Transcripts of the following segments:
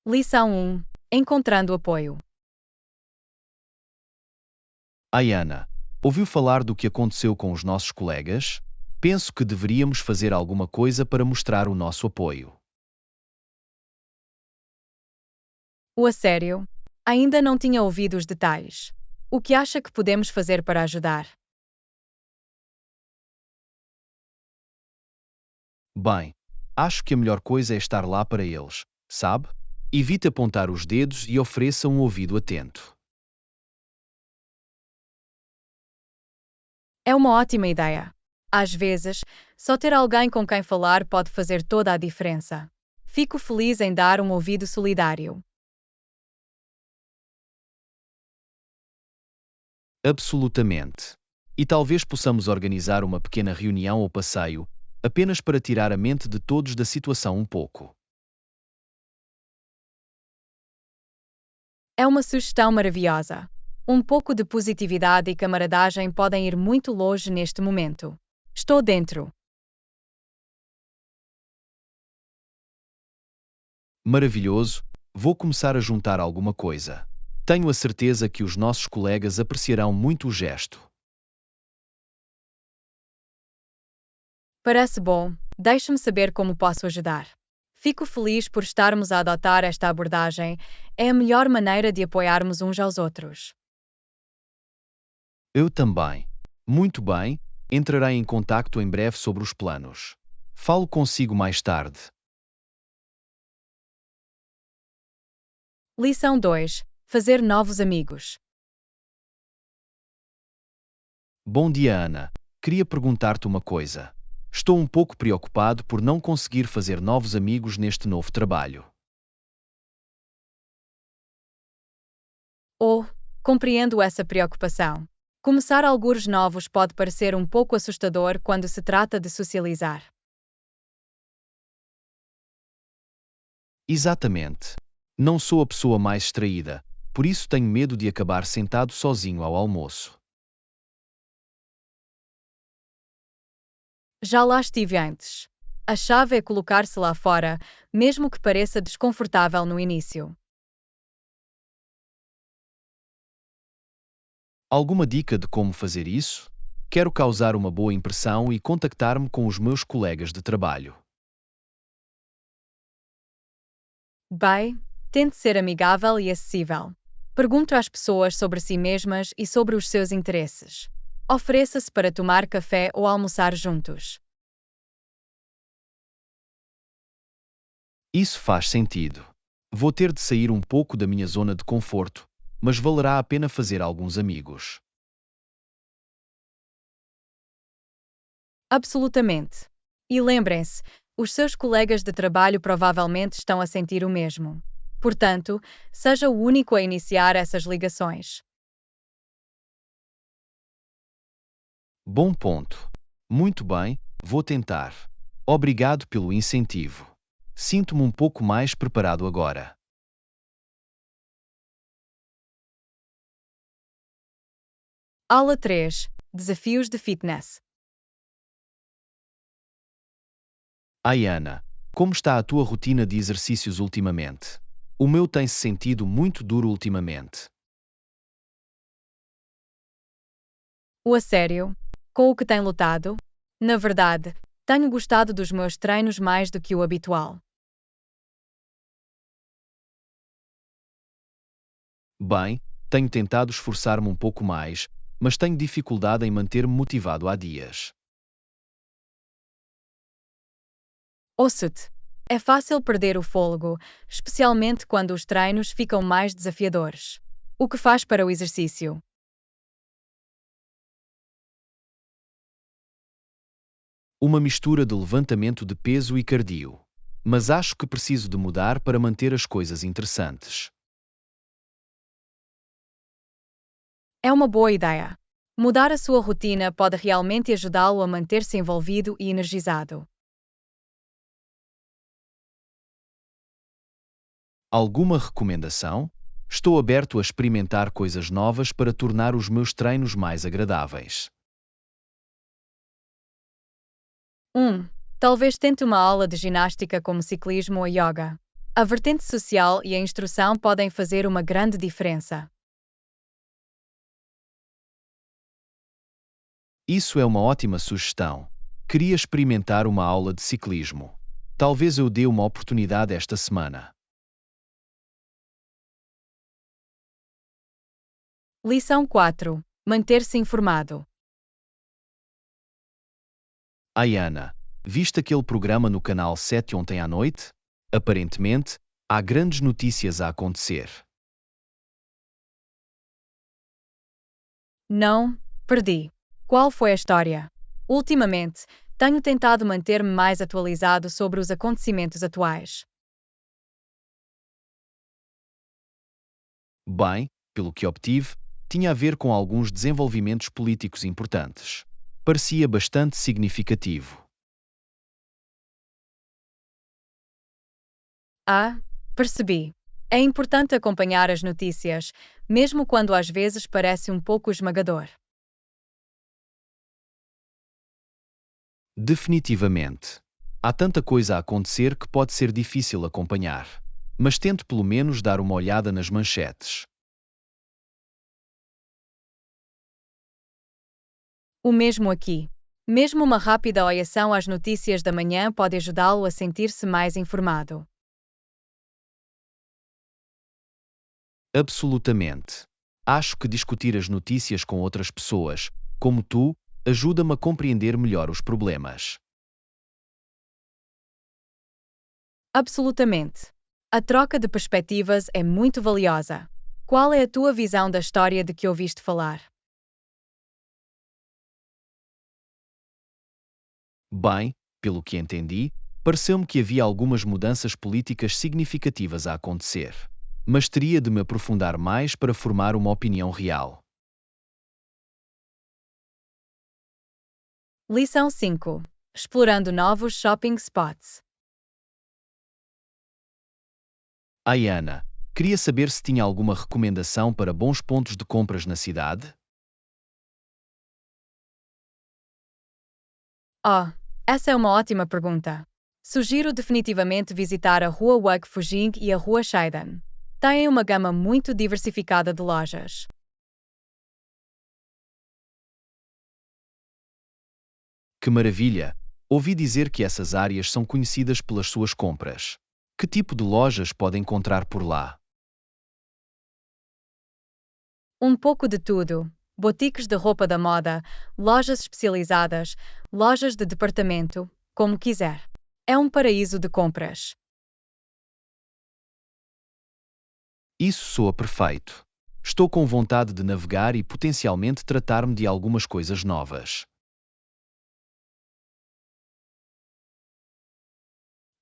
Lição 1. Encontrando apoio. Ai, Ana, ouviu falar do que aconteceu com os nossos colegas? Penso que deveríamos fazer alguma coisa para mostrar o nosso apoio. A sério? Ainda não tinha ouvido os detalhes. O que acha que podemos fazer para ajudar? Bem, acho que a melhor coisa é estar lá para eles, sabe? Evite apontar os dedos e ofereça um ouvido atento. É uma ótima ideia. Às vezes, só ter alguém com quem falar pode fazer toda a diferença. Fico feliz em dar um ouvido solidário. Absolutamente. E talvez possamos organizar uma pequena reunião ou passeio, apenas para tirar a mente de todos da situação um pouco. É uma sugestão maravilhosa. Um pouco de positividade e camaradagem podem ir muito longe neste momento. Estou dentro. Maravilhoso, vou começar a juntar alguma coisa. Tenho a certeza que os nossos colegas apreciarão muito o gesto. Parece bom. Deixe-me saber como posso ajudar. Fico feliz por estarmos a adotar esta abordagem. É a melhor maneira de apoiarmos uns aos outros. Eu também. Muito bem, entrarei em contacto em breve sobre os planos. Falo consigo mais tarde. Lição 2. Fazer novos amigos. Bom dia, Ana. Queria perguntar-te uma coisa. Estou um pouco preocupado por não conseguir fazer novos amigos neste novo trabalho. Compreendo essa preocupação. Começar algures novos pode parecer um pouco assustador quando se trata de socializar. Exatamente. Não sou a pessoa mais distraída, por isso tenho medo de acabar sentado sozinho ao almoço. Já lá estive antes. A chave é colocar-se lá fora, mesmo que pareça desconfortável no início. Alguma dica de como fazer isso? Quero causar uma boa impressão e contactar-me com os meus colegas de trabalho. Bem, tente ser amigável e acessível. Pergunte às pessoas sobre si mesmas e sobre os seus interesses. Ofereça-se para tomar café ou almoçar juntos. Isso faz sentido. Vou ter de sair um pouco da minha zona de conforto, mas valerá a pena fazer alguns amigos. Absolutamente. E lembrem-se, os seus colegas de trabalho provavelmente estão a sentir o mesmo. Portanto, seja o único a iniciar essas ligações. Bom ponto. Muito bem, vou tentar. Obrigado pelo incentivo. Sinto-me um pouco mais preparado agora. Aula 3. Desafios de fitness. Ai, Ana, como está a tua rotina de exercícios ultimamente? O meu tem se sentido muito duro ultimamente. A sério? Com o que tem lutado? Na verdade, tenho gostado dos meus treinos mais do que o habitual. Bem, tenho tentado esforçar-me um pouco mais, mas tenho dificuldade em manter-me motivado há dias. Ouça-te. É fácil perder o fôlego, especialmente quando os treinos ficam mais desafiadores. O que faz para o exercício? Uma mistura de levantamento de peso e cardio. Mas acho que preciso de mudar para manter as coisas interessantes. É uma boa ideia. Mudar a sua rotina pode realmente ajudá-lo a manter-se envolvido e energizado. Alguma recomendação? Estou aberto a experimentar coisas novas para tornar os meus treinos mais agradáveis. 1. Talvez tente uma aula de ginástica como ciclismo ou yoga. A vertente social e a instrução podem fazer uma grande diferença. Isso é uma ótima sugestão. Queria experimentar uma aula de ciclismo. Talvez eu dê uma oportunidade esta semana. Lição 4. Manter-se informado. Ai, Ana, viste aquele programa no canal 7 ontem à noite? Aparentemente, há grandes notícias a acontecer. Não, perdi. Qual foi a história? Ultimamente, tenho tentado manter-me mais atualizado sobre os acontecimentos atuais. Bem, pelo que obtive, tinha a ver com alguns desenvolvimentos políticos importantes. Parecia bastante significativo. Ah, percebi. É importante acompanhar as notícias, mesmo quando às vezes parece um pouco esmagador. Definitivamente. Há tanta coisa a acontecer que pode ser difícil acompanhar. Mas tente pelo menos dar uma olhada nas manchetes. O mesmo aqui. Mesmo uma rápida olhação às notícias da manhã pode ajudá-lo a sentir-se mais informado. Absolutamente. Acho que discutir as notícias com outras pessoas, como tu, ajuda-me a compreender melhor os problemas. Absolutamente. A troca de perspectivas é muito valiosa. Qual é a tua visão da história de que ouviste falar? Bem, pelo que entendi, pareceu-me que havia algumas mudanças políticas significativas a acontecer. Mas teria de me aprofundar mais para formar uma opinião real. Lição 5. Explorando novos shopping spots. Ai, Ana, queria saber se tinha alguma recomendação para bons pontos de compras na cidade? Oh, essa é uma ótima pergunta. Sugiro definitivamente visitar a Rua Wag Fujing e a Rua Shaidan. Têm uma gama muito diversificada de lojas. Que maravilha! Ouvi dizer que essas áreas são conhecidas pelas suas compras. Que tipo de lojas pode encontrar por lá? Um pouco de tudo. Boutiques de roupa da moda, lojas especializadas, lojas de departamento, como quiser. É um paraíso de compras. Isso soa perfeito. Estou com vontade de navegar e potencialmente tratar-me de algumas coisas novas.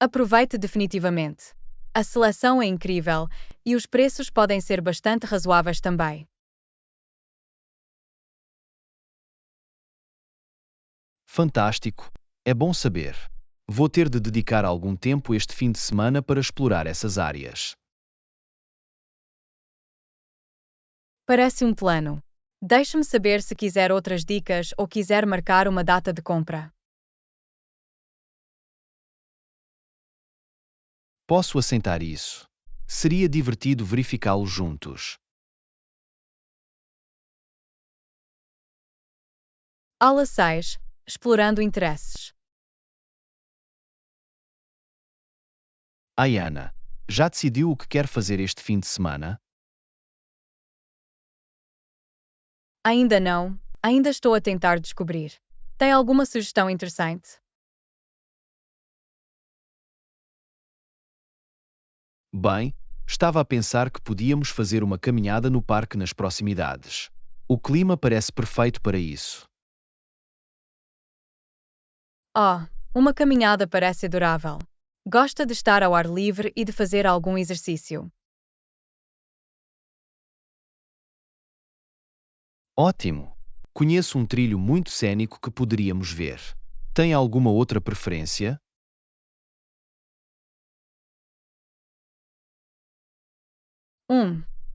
Aproveite definitivamente. A seleção é incrível e os preços podem ser bastante razoáveis também. Fantástico! É bom saber. Vou ter de dedicar algum tempo este fim de semana para explorar essas áreas. Parece um plano. Deixe-me saber se quiser outras dicas ou quiser marcar uma data de compra. Posso assentar isso. Seria divertido verificá-los juntos. Aula 6. Explorando interesses. Ai, Ana, já decidiu o que quer fazer este fim de semana? Ainda não, ainda estou a tentar descobrir. Tem alguma sugestão interessante? Bem, estava a pensar que podíamos fazer uma caminhada no parque nas proximidades. O clima parece perfeito para isso. Oh, uma caminhada parece adorável. Gosta de estar ao ar livre e de fazer algum exercício. Ótimo! Conheço um trilho muito cênico que poderíamos ver. Tem alguma outra preferência?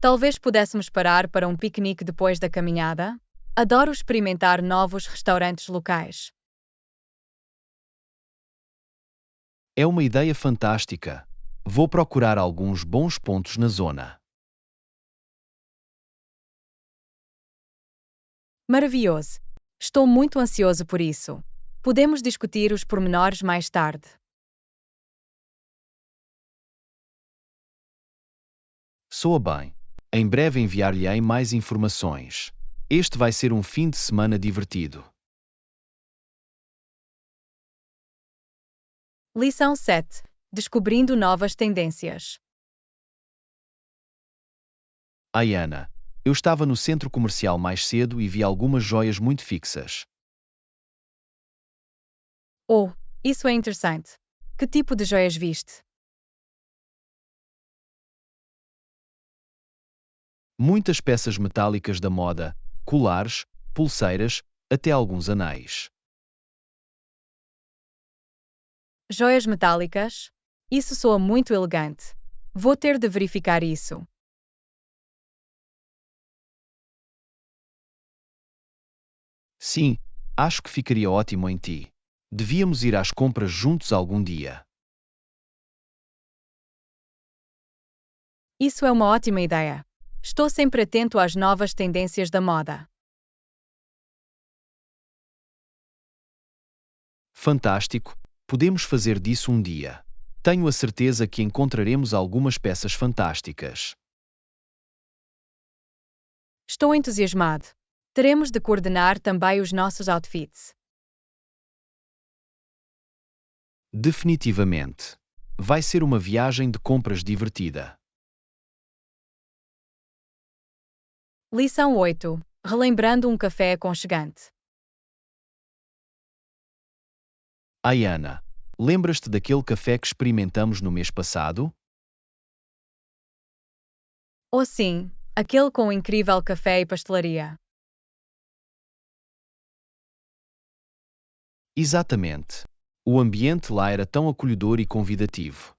Talvez pudéssemos parar para um piquenique depois da caminhada? Adoro experimentar novos restaurantes locais. É uma ideia fantástica. Vou procurar alguns bons pontos na zona. Maravilhoso! Estou muito ansioso por isso. Podemos discutir os pormenores mais tarde. Soa bem. Em breve enviar-lhe-ei mais informações. Este vai ser um fim de semana divertido. Lição 7. Descobrindo novas tendências. Ai, Ana, eu estava no centro comercial mais cedo e vi algumas joias muito fixas. Oh, isso é interessante. Que tipo de joias viste? Muitas peças metálicas da moda, colares, pulseiras, até alguns anéis. Joias metálicas? Isso soa muito elegante. Vou ter de verificar isso. Sim, acho que ficaria ótimo em ti. Devíamos ir às compras juntos algum dia. Isso é uma ótima ideia. Estou sempre atento às novas tendências da moda. Fantástico, podemos fazer disso um dia. Tenho a certeza que encontraremos algumas peças fantásticas. Estou entusiasmado. Teremos de coordenar também os nossos outfits. Definitivamente. Vai ser uma viagem de compras divertida. Lição 8. Relembrando um café aconchegante. Ai, Ana, lembras-te daquele café que experimentamos no mês passado? Oh sim, aquele com o incrível café e pastelaria. Exatamente. O ambiente lá era tão acolhedor e convidativo.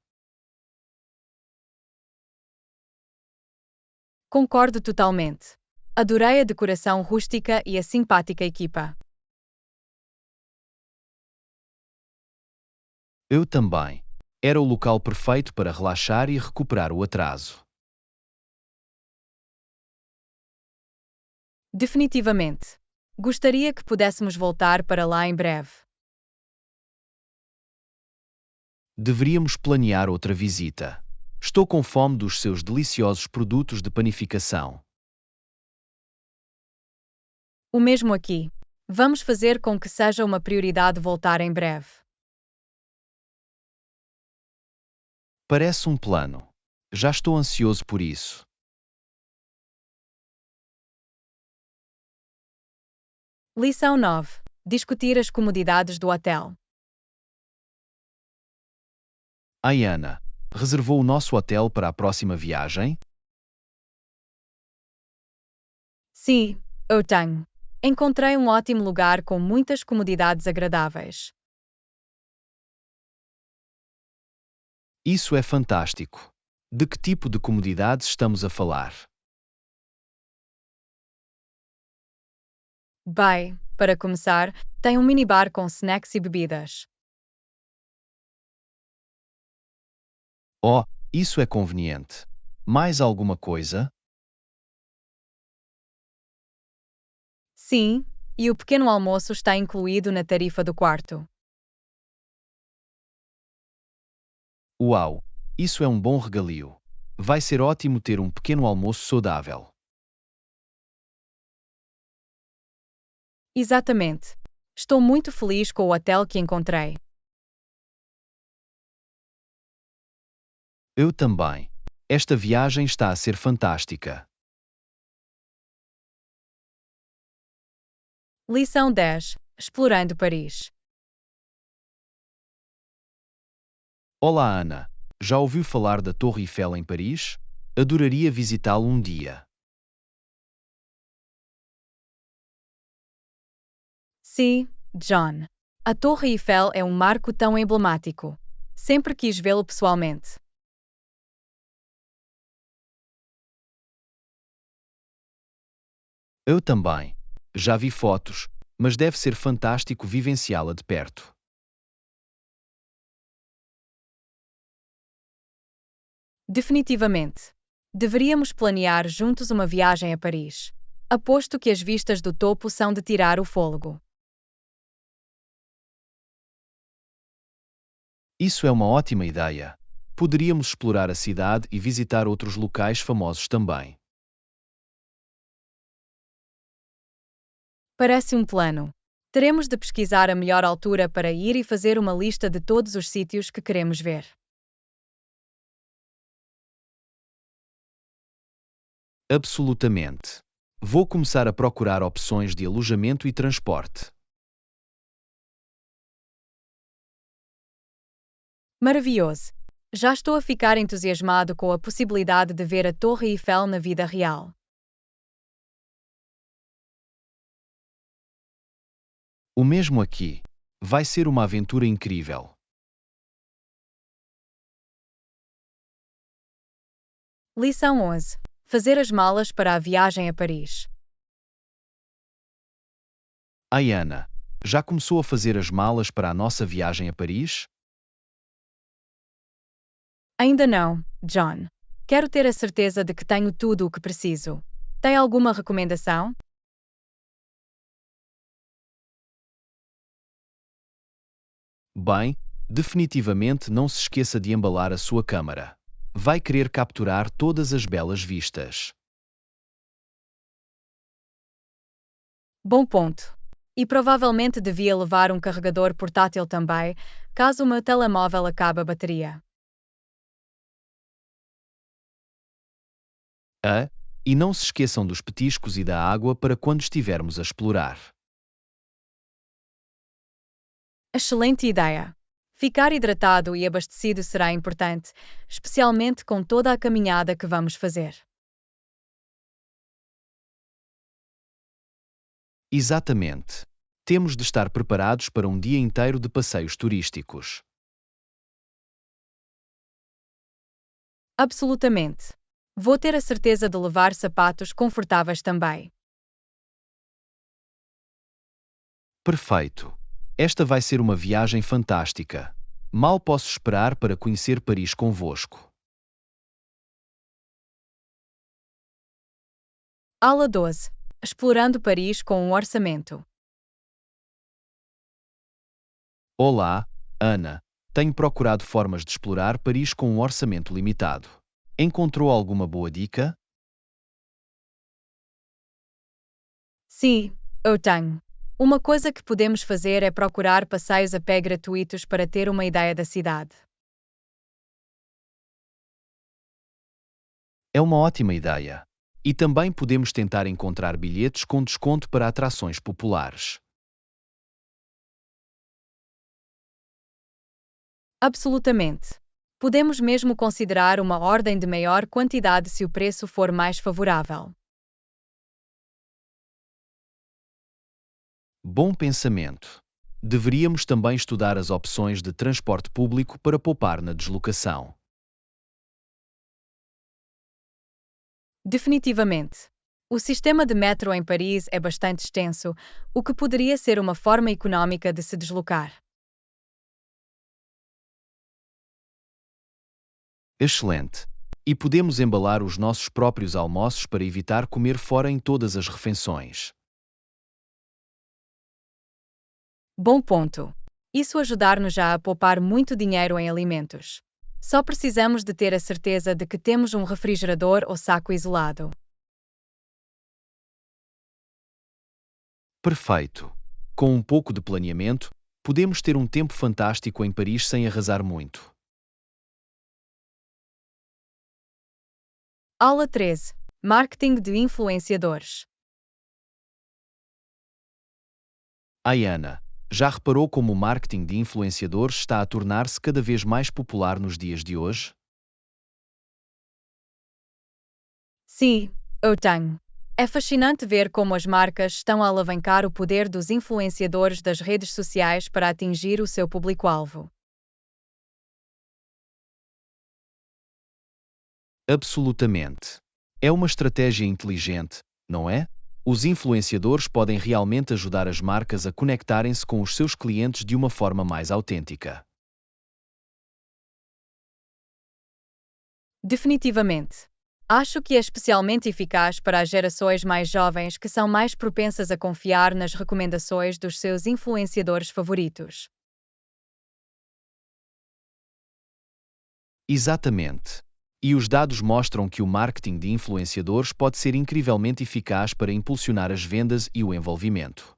Concordo totalmente. Adorei a decoração rústica e a simpática equipa. Eu também. Era o local perfeito para relaxar e recuperar o atraso. Definitivamente. Gostaria que pudéssemos voltar para lá em breve. Deveríamos planear outra visita. Estou com fome dos seus deliciosos produtos de panificação. O mesmo aqui. Vamos fazer com que seja uma prioridade voltar em breve. Parece um plano. Já estou ansioso por isso. Lição 9. Discutir as comodidades do hotel. Ai, Ana, reservou o nosso hotel para a próxima viagem? Sim, eu tenho. Encontrei um ótimo lugar com muitas comodidades agradáveis. Isso é fantástico. De que tipo de comodidades estamos a falar? Bem, para começar, tem um minibar com snacks e bebidas. Oh, isso é conveniente. Mais alguma coisa? Sim, e o pequeno almoço está incluído na tarifa do quarto. Uau, isso é um bom regalio. Vai ser ótimo ter um pequeno almoço saudável. Exatamente. Estou muito feliz com o hotel que encontrei. Eu também. Esta viagem está a ser fantástica. Lição 10. Explorando Paris. Olá, Ana. Já ouviu falar da Torre Eiffel em Paris? Adoraria visitá-lo um dia. Sim, John. A Torre Eiffel é um marco tão emblemático. Sempre quis vê-lo pessoalmente. Eu também. Já vi fotos, mas deve ser fantástico vivenciá-la de perto. Definitivamente. Deveríamos planear juntos uma viagem a Paris. Aposto que as vistas do topo são de tirar o fôlego. Isso é uma ótima ideia. Poderíamos explorar a cidade e visitar outros locais famosos também. Parece um plano. Teremos de pesquisar a melhor altura para ir e fazer uma lista de todos os sítios que queremos ver. Absolutamente. Vou começar a procurar opções de alojamento e transporte. Maravilhoso! Já estou a ficar entusiasmado com a possibilidade de ver a Torre Eiffel na vida real. O mesmo aqui. Vai ser uma aventura incrível. Lição 11. Fazer as malas para a viagem a Paris. Ai, Ana, já começou a fazer as malas para a nossa viagem a Paris? Ainda não, John. Quero ter a certeza de que tenho tudo o que preciso. Tem alguma recomendação? Bem, definitivamente não se esqueça de embalar a sua câmara. Vai querer capturar todas as belas vistas. Bom ponto. E provavelmente devia levar um carregador portátil também, caso o meu telemóvel acabe a bateria. E não se esqueçam dos petiscos e da água para quando estivermos a explorar. Excelente ideia! Ficar hidratado e abastecido será importante, especialmente com toda a caminhada que vamos fazer. Exatamente. Temos de estar preparados para um dia inteiro de passeios turísticos. Absolutamente. Vou ter a certeza de levar sapatos confortáveis também. Perfeito. Esta vai ser uma viagem fantástica. Mal posso esperar para conhecer Paris convosco. Aula 12. Explorando Paris com um orçamento. Olá, Ana. Tenho procurado formas de explorar Paris com um orçamento limitado. Encontrou alguma boa dica? Sim, eu tenho. Uma coisa que podemos fazer é procurar passeios a pé gratuitos para ter uma ideia da cidade. É uma ótima ideia. E também podemos tentar encontrar bilhetes com desconto para atrações populares. Absolutamente. Podemos mesmo considerar uma ordem de maior quantidade se o preço for mais favorável. Bom pensamento. Deveríamos também estudar as opções de transporte público para poupar na deslocação. Definitivamente. O sistema de metro em Paris é bastante extenso, o que poderia ser uma forma econômica de se deslocar. Excelente. E podemos embalar os nossos próprios almoços para evitar comer fora em todas as refeições. Bom ponto. Isso ajudar-nos já a poupar muito dinheiro em alimentos. Só precisamos de ter a certeza de que temos um refrigerador ou saco isolado. Perfeito. Com um pouco de planeamento, podemos ter um tempo fantástico em Paris sem arrasar muito. Aula 13. Marketing de influenciadores. Ai, Ana, já reparou como o marketing de influenciadores está a tornar-se cada vez mais popular nos dias de hoje? Sim, eu tenho. É fascinante ver como as marcas estão a alavancar o poder dos influenciadores das redes sociais para atingir o seu público-alvo. Absolutamente. É uma estratégia inteligente, não é? Os influenciadores podem realmente ajudar as marcas a conectarem-se com os seus clientes de uma forma mais autêntica. Definitivamente. Acho que é especialmente eficaz para as gerações mais jovens que são mais propensas a confiar nas recomendações dos seus influenciadores favoritos. Exatamente. E os dados mostram que o marketing de influenciadores pode ser incrivelmente eficaz para impulsionar as vendas e o envolvimento.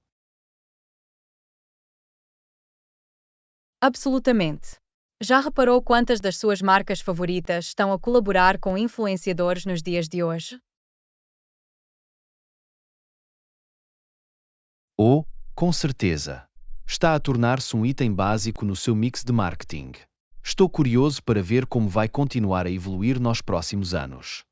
Absolutamente. Já reparou quantas das suas marcas favoritas estão a colaborar com influenciadores nos dias de hoje? Ou, com certeza, está a tornar-se um item básico no seu mix de marketing. Estou curioso para ver como vai continuar a evoluir nos próximos anos.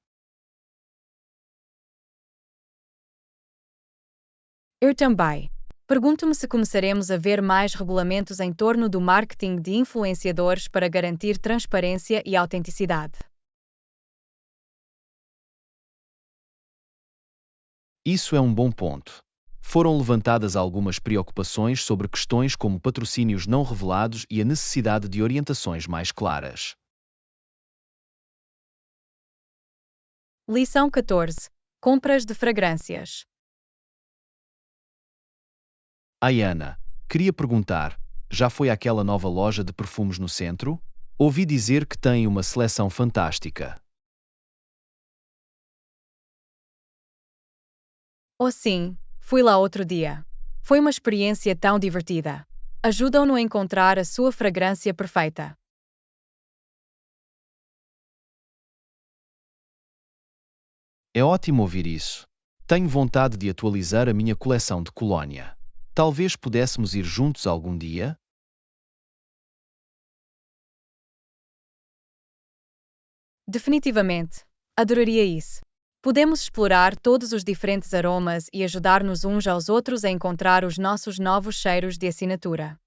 Eu também. Pergunto-me se começaremos a ver mais regulamentos em torno do marketing de influenciadores para garantir transparência e autenticidade. Isso é um bom ponto. Foram levantadas algumas preocupações sobre questões como patrocínios não revelados e a necessidade de orientações mais claras. Lição 14. Compras de fragrâncias. Ai, Ana, queria perguntar, já foi àquela nova loja de perfumes no centro? Ouvi dizer que tem uma seleção fantástica. Oh sim, fui lá outro dia. Foi uma experiência tão divertida. Ajudam-no a encontrar a sua fragrância perfeita. É ótimo ouvir isso. Tenho vontade de atualizar a minha coleção de colónia. Talvez pudéssemos ir juntos algum dia? Definitivamente. Adoraria isso. Podemos explorar todos os diferentes aromas e ajudar-nos uns aos outros a encontrar os nossos novos cheiros de assinatura.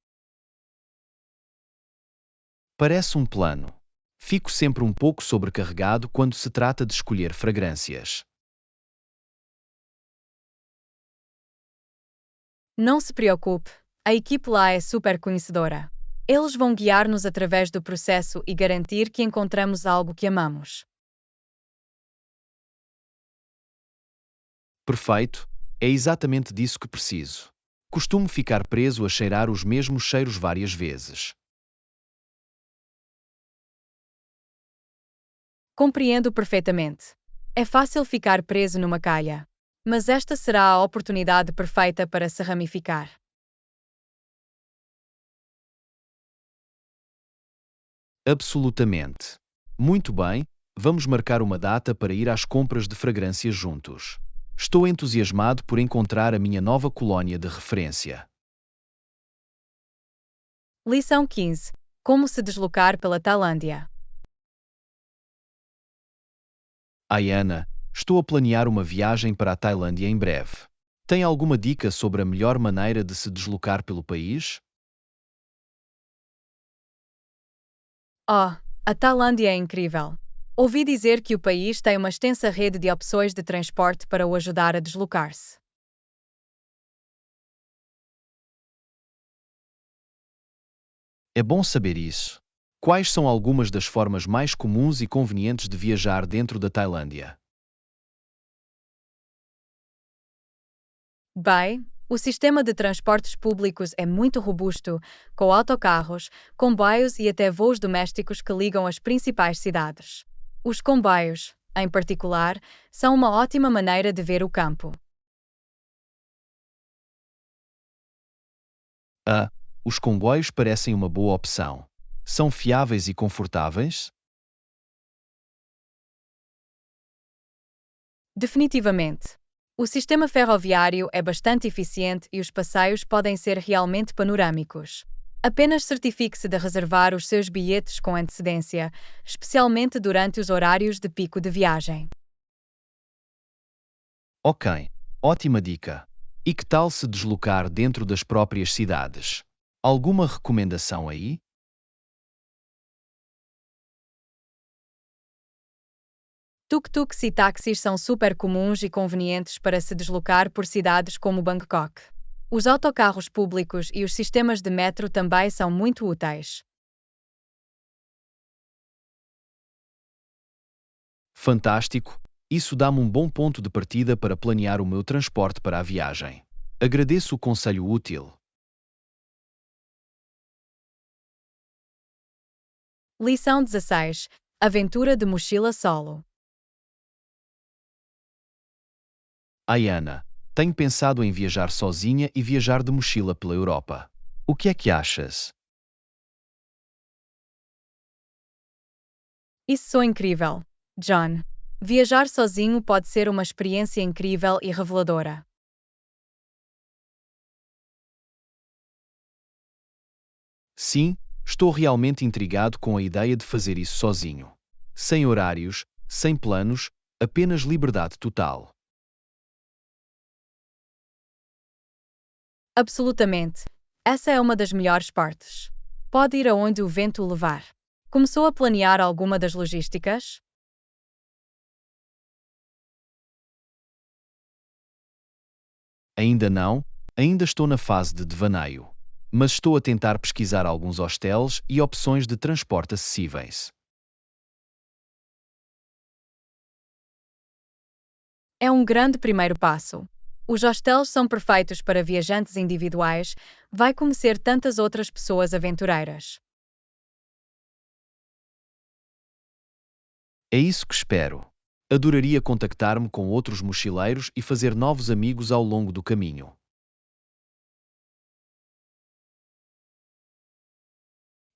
Parece um plano. Fico sempre um pouco sobrecarregado quando se trata de escolher fragrâncias. Não se preocupe, a equipe lá é super conhecedora. Eles vão guiar-nos através do processo e garantir que encontramos algo que amamos. Perfeito, é exatamente disso que preciso. Costumo ficar preso a cheirar os mesmos cheiros várias vezes. Compreendo perfeitamente. É fácil ficar preso numa calha. Mas esta será a oportunidade perfeita para se ramificar. Absolutamente. Muito bem, vamos marcar uma data para ir às compras de fragrâncias juntos. Estou entusiasmado por encontrar a minha nova colónia de referência. Lição 15. Como se deslocar pela Tailândia. Ai, Ana, estou a planear uma viagem para a Tailândia em breve. Tem alguma dica sobre a melhor maneira de se deslocar pelo país? Oh, a Tailândia é incrível. Ouvi dizer que o país tem uma extensa rede de opções de transporte para o ajudar a deslocar-se. É bom saber isso. Quais são algumas das formas mais comuns e convenientes de viajar dentro da Tailândia? Bem, o sistema de transportes públicos é muito robusto, com autocarros, comboios e até voos domésticos que ligam as principais cidades. Os comboios, em particular, são uma ótima maneira de ver o campo. Ah, os comboios parecem uma boa opção. São fiáveis e confortáveis? Definitivamente. O sistema ferroviário é bastante eficiente e os passeios podem ser realmente panorâmicos. Apenas certifique-se de reservar os seus bilhetes com antecedência, especialmente durante os horários de pico de viagem. Ok, ótima dica. E que tal se deslocar dentro das próprias cidades? Alguma recomendação aí? Tuk-tuks e táxis são super comuns e convenientes para se deslocar por cidades como Bangkok. Os autocarros públicos e os sistemas de metro também são muito úteis. Fantástico! Isso dá-me um bom ponto de partida para planear o meu transporte para a viagem. Agradeço o conselho útil. Lição 16. Aventura de mochila solo. Ai, Ana, tenho pensado em viajar sozinha e viajar de mochila pela Europa. O que é que achas? Isso soa incrível, John. Viajar sozinho pode ser uma experiência incrível e reveladora. Sim, estou realmente intrigado com a ideia de fazer isso sozinho. Sem horários, sem planos, apenas liberdade total. Absolutamente. Essa é uma das melhores partes. Pode ir aonde o vento o levar. Começou a planear alguma das logísticas? Ainda não, ainda estou na fase de devaneio. Mas estou a tentar pesquisar alguns hostels e opções de transporte acessíveis. É um grande primeiro passo. Os hostels são perfeitos para viajantes individuais, vai conhecer tantas outras pessoas aventureiras. É isso que espero. Adoraria contactar-me com outros mochileiros e fazer novos amigos ao longo do caminho.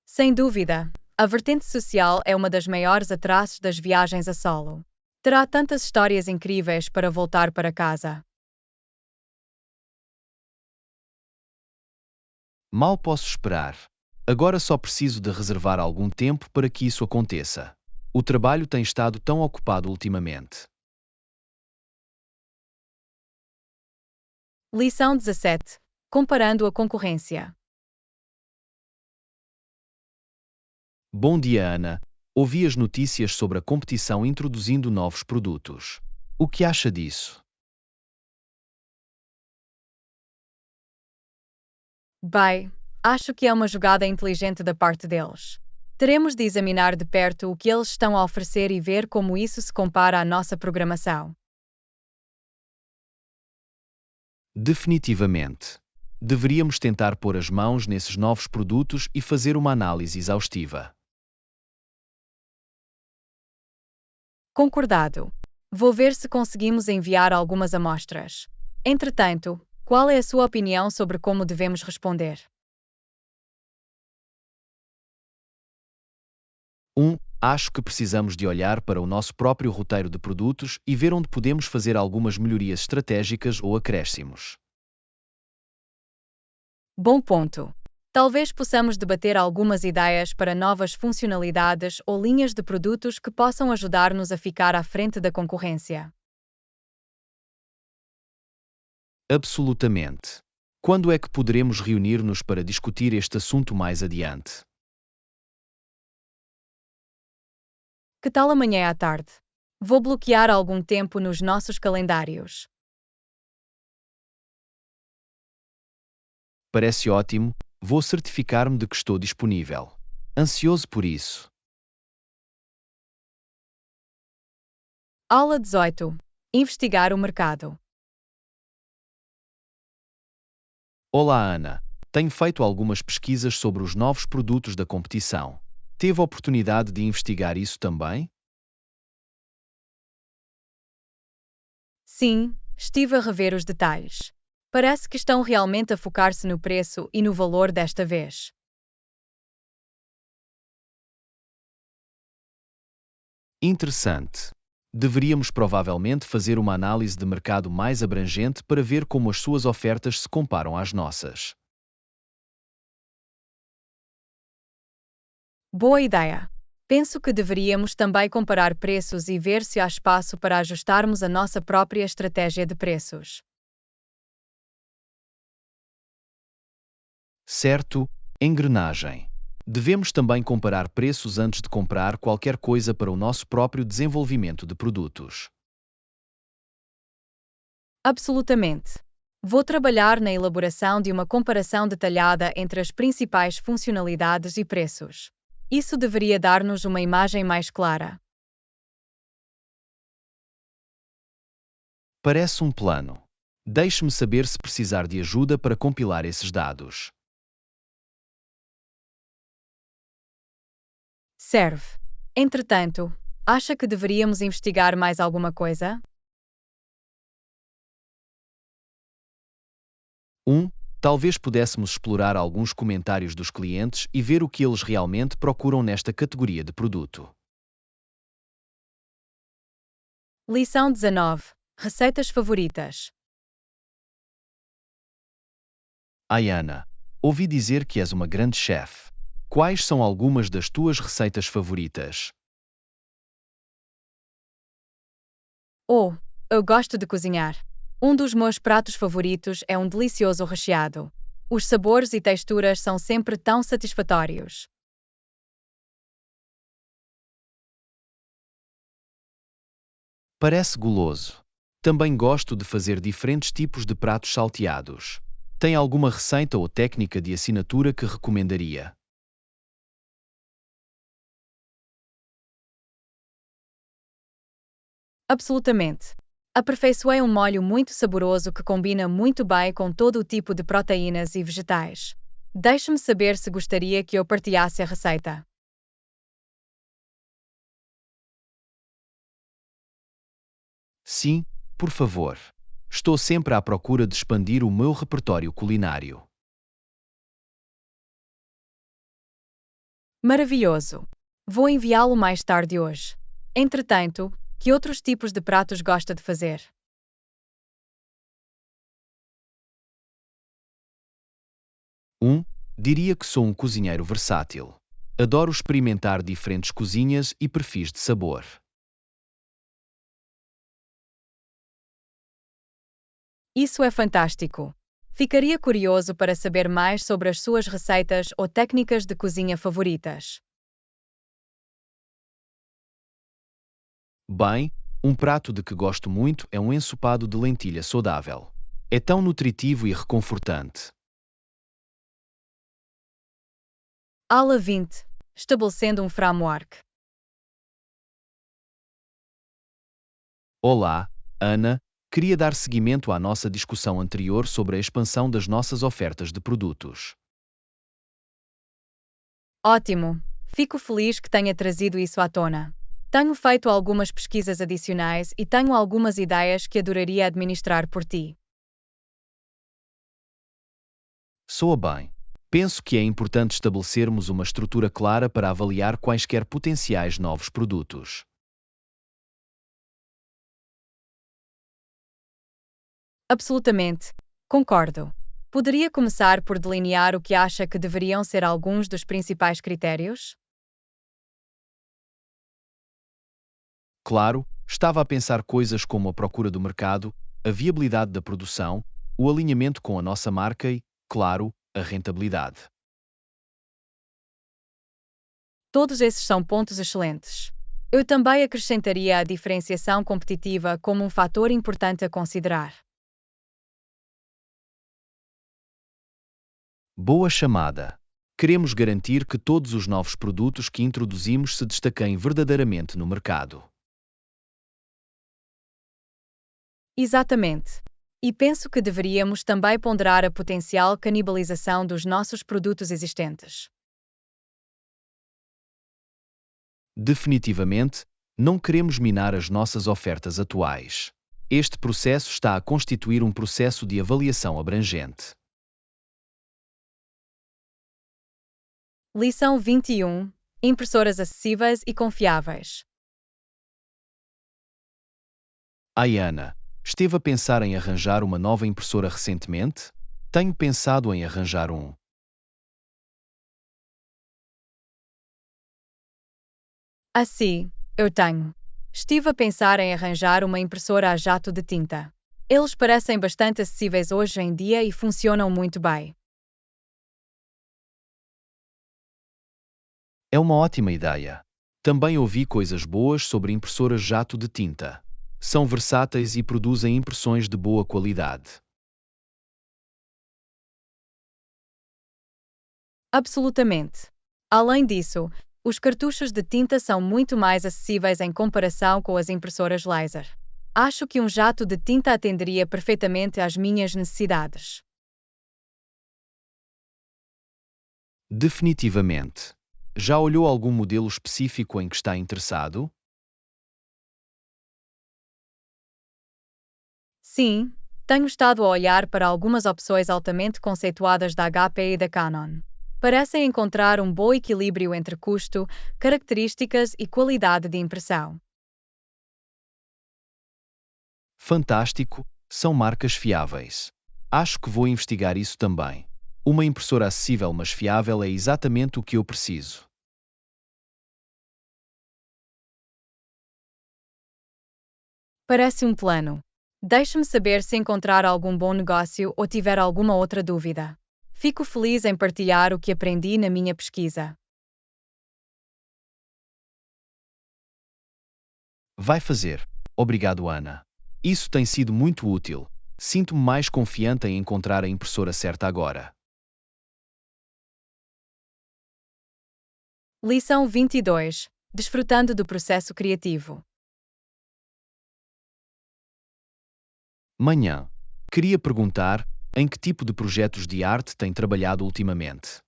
Sem dúvida, a vertente social é uma das maiores atraços das viagens a solo. Terá tantas histórias incríveis para voltar para casa. Mal posso esperar. Agora só preciso de reservar algum tempo para que isso aconteça. O trabalho tem estado tão ocupado ultimamente. Lição 17. Comparando a concorrência. Bom dia, Ana. Ouvi as notícias sobre a competição introduzindo novos produtos. O que acha disso? Bem, acho que é uma jogada inteligente da parte deles. Teremos de examinar de perto o que eles estão a oferecer e ver como isso se compara à nossa programação. Definitivamente. Deveríamos tentar pôr as mãos nesses novos produtos e fazer uma análise exaustiva. Concordado. Vou ver se conseguimos enviar algumas amostras. Entretanto, qual é a sua opinião sobre como devemos responder? Acho que precisamos de olhar para o nosso próprio roteiro de produtos e ver onde podemos fazer algumas melhorias estratégicas ou acréscimos. Bom ponto. Talvez possamos debater algumas ideias para novas funcionalidades ou linhas de produtos que possam ajudar-nos a ficar à frente da concorrência. Absolutamente. Quando é que poderemos reunir-nos para discutir este assunto mais adiante? Que tal amanhã à tarde? Vou bloquear algum tempo nos nossos calendários. Parece ótimo, vou certificar-me de que estou disponível. Ansioso por isso. Aula 18. Investigar o mercado. Olá, Ana. Tenho feito algumas pesquisas sobre os novos produtos da competição. Teve a oportunidade de investigar isso também? Sim, estive a rever os detalhes. Parece que estão realmente a focar-se no preço e no valor desta vez. Interessante. Deveríamos provavelmente fazer uma análise de mercado mais abrangente para ver como as suas ofertas se comparam às nossas. Boa ideia! Penso que deveríamos também comparar preços e ver se há espaço para ajustarmos a nossa própria estratégia de preços. Certo, engrenagem. Devemos também comparar preços antes de comprar qualquer coisa para o nosso próprio desenvolvimento de produtos. Absolutamente. Vou trabalhar na elaboração de uma comparação detalhada entre as principais funcionalidades e preços. Isso deveria dar-nos uma imagem mais clara. Parece um plano. Deixe-me saber se precisar de ajuda para compilar esses dados. Serve. Entretanto, acha que deveríamos investigar mais alguma coisa? 1. Talvez pudéssemos explorar alguns comentários dos clientes e ver o que eles realmente procuram nesta categoria de produto. Lição 19. Receitas favoritas. Ai, Ana, ouvi dizer que és uma grande chefe. Quais são algumas das tuas receitas favoritas? Oh, eu gosto de cozinhar. Um dos meus pratos favoritos é um delicioso recheado. Os sabores e texturas são sempre tão satisfatórios. Parece guloso. Também gosto de fazer diferentes tipos de pratos salteados. Tem alguma receita ou técnica de assinatura que recomendaria? Absolutamente. Aperfeiçoei um molho muito saboroso que combina muito bem com todo o tipo de proteínas e vegetais. Deixe-me saber se gostaria que eu partilhasse a receita. Sim, por favor. Estou sempre à procura de expandir o meu repertório culinário. Maravilhoso! Vou enviá-lo mais tarde hoje. Entretanto, que outros tipos de pratos gosta de fazer? 1. Diria que sou um cozinheiro versátil. Adoro experimentar diferentes cozinhas e perfis de sabor. Isso é fantástico! Ficaria curioso para saber mais sobre as suas receitas ou técnicas de cozinha favoritas. Bem, um prato de que gosto muito é um ensopado de lentilha saudável. É tão nutritivo e reconfortante. Aula 20. Estabelecendo um framework. Olá, Ana. Queria dar seguimento à nossa discussão anterior sobre a expansão das nossas ofertas de produtos. Ótimo! Fico feliz que tenha trazido isso à tona. Tenho feito algumas pesquisas adicionais e tenho algumas ideias que adoraria administrar por ti. Soa bem. Penso que é importante estabelecermos uma estrutura clara para avaliar quaisquer potenciais novos produtos. Absolutamente. Concordo. Poderia começar por delinear o que acha que deveriam ser alguns dos principais critérios? Claro, estava a pensar coisas como a procura do mercado, a viabilidade da produção, o alinhamento com a nossa marca e, claro, a rentabilidade. Todos esses são pontos excelentes. Eu também acrescentaria a diferenciação competitiva como um fator importante a considerar. Boa chamada! Queremos garantir que todos os novos produtos que introduzimos se destaquem verdadeiramente no mercado. Exatamente. E penso que deveríamos também ponderar a potencial canibalização dos nossos produtos existentes. Definitivamente, não queremos minar as nossas ofertas atuais. Este processo está a constituir um processo de avaliação abrangente. Lição 21. Impressoras acessíveis e confiáveis. Ai, Ana, esteve a pensar em arranjar uma nova impressora recentemente? Tenho pensado em arranjar um. Assim, eu tenho. Estive a pensar em arranjar uma impressora a jato de tinta. Eles parecem bastante acessíveis hoje em dia e funcionam muito bem. É uma ótima ideia. Também ouvi coisas boas sobre impressoras jato de tinta. São versáteis e produzem impressões de boa qualidade. Absolutamente. Além disso, os cartuchos de tinta são muito mais acessíveis em comparação com as impressoras laser. Acho que um jato de tinta atenderia perfeitamente às minhas necessidades. Definitivamente. Já olhou algum modelo específico em que está interessado? Sim, tenho estado a olhar para algumas opções altamente conceituadas da HP e da Canon. Parecem encontrar um bom equilíbrio entre custo, características e qualidade de impressão. Fantástico, são marcas fiáveis. Acho que vou investigar isso também. Uma impressora acessível mas fiável é exatamente o que eu preciso. Parece um plano. Deixe-me saber se encontrar algum bom negócio ou tiver alguma outra dúvida. Fico feliz em partilhar o que aprendi na minha pesquisa. Vai fazer. Obrigado, Ana. Isso tem sido muito útil. Sinto-me mais confiante em encontrar a impressora certa agora. Lição 22. Desfrutando do processo criativo. Manhã. Queria perguntar em que tipo de projetos de arte tem trabalhado ultimamente.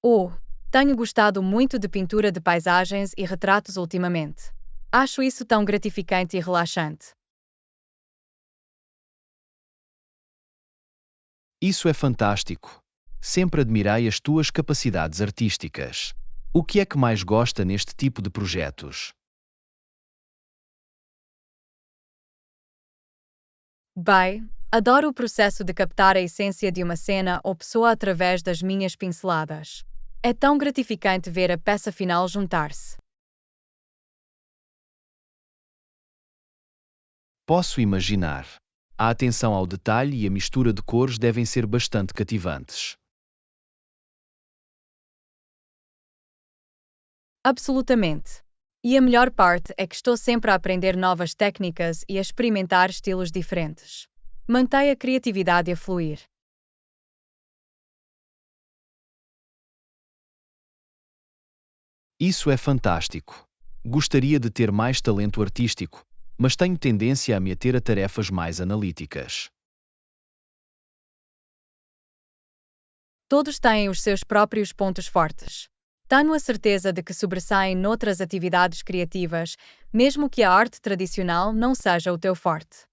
Oh, tenho gostado muito de pintura de paisagens e retratos ultimamente. Acho isso tão gratificante e relaxante. Isso é fantástico. Sempre admirei as tuas capacidades artísticas. O que é que mais gosta neste tipo de projetos? Bem, adoro o processo de captar a essência de uma cena ou pessoa através das minhas pinceladas. É tão gratificante ver a peça final juntar-se. Posso imaginar. A atenção ao detalhe e a mistura de cores devem ser bastante cativantes. Absolutamente. E a melhor parte é que estou sempre a aprender novas técnicas e a experimentar estilos diferentes. Mantém a criatividade a fluir. Isso é fantástico. Gostaria de ter mais talento artístico, mas tenho tendência a me ater a tarefas mais analíticas. Todos têm os seus próprios pontos fortes. Tenho a certeza de que sobressaem noutras atividades criativas, mesmo que a arte tradicional não seja o teu forte.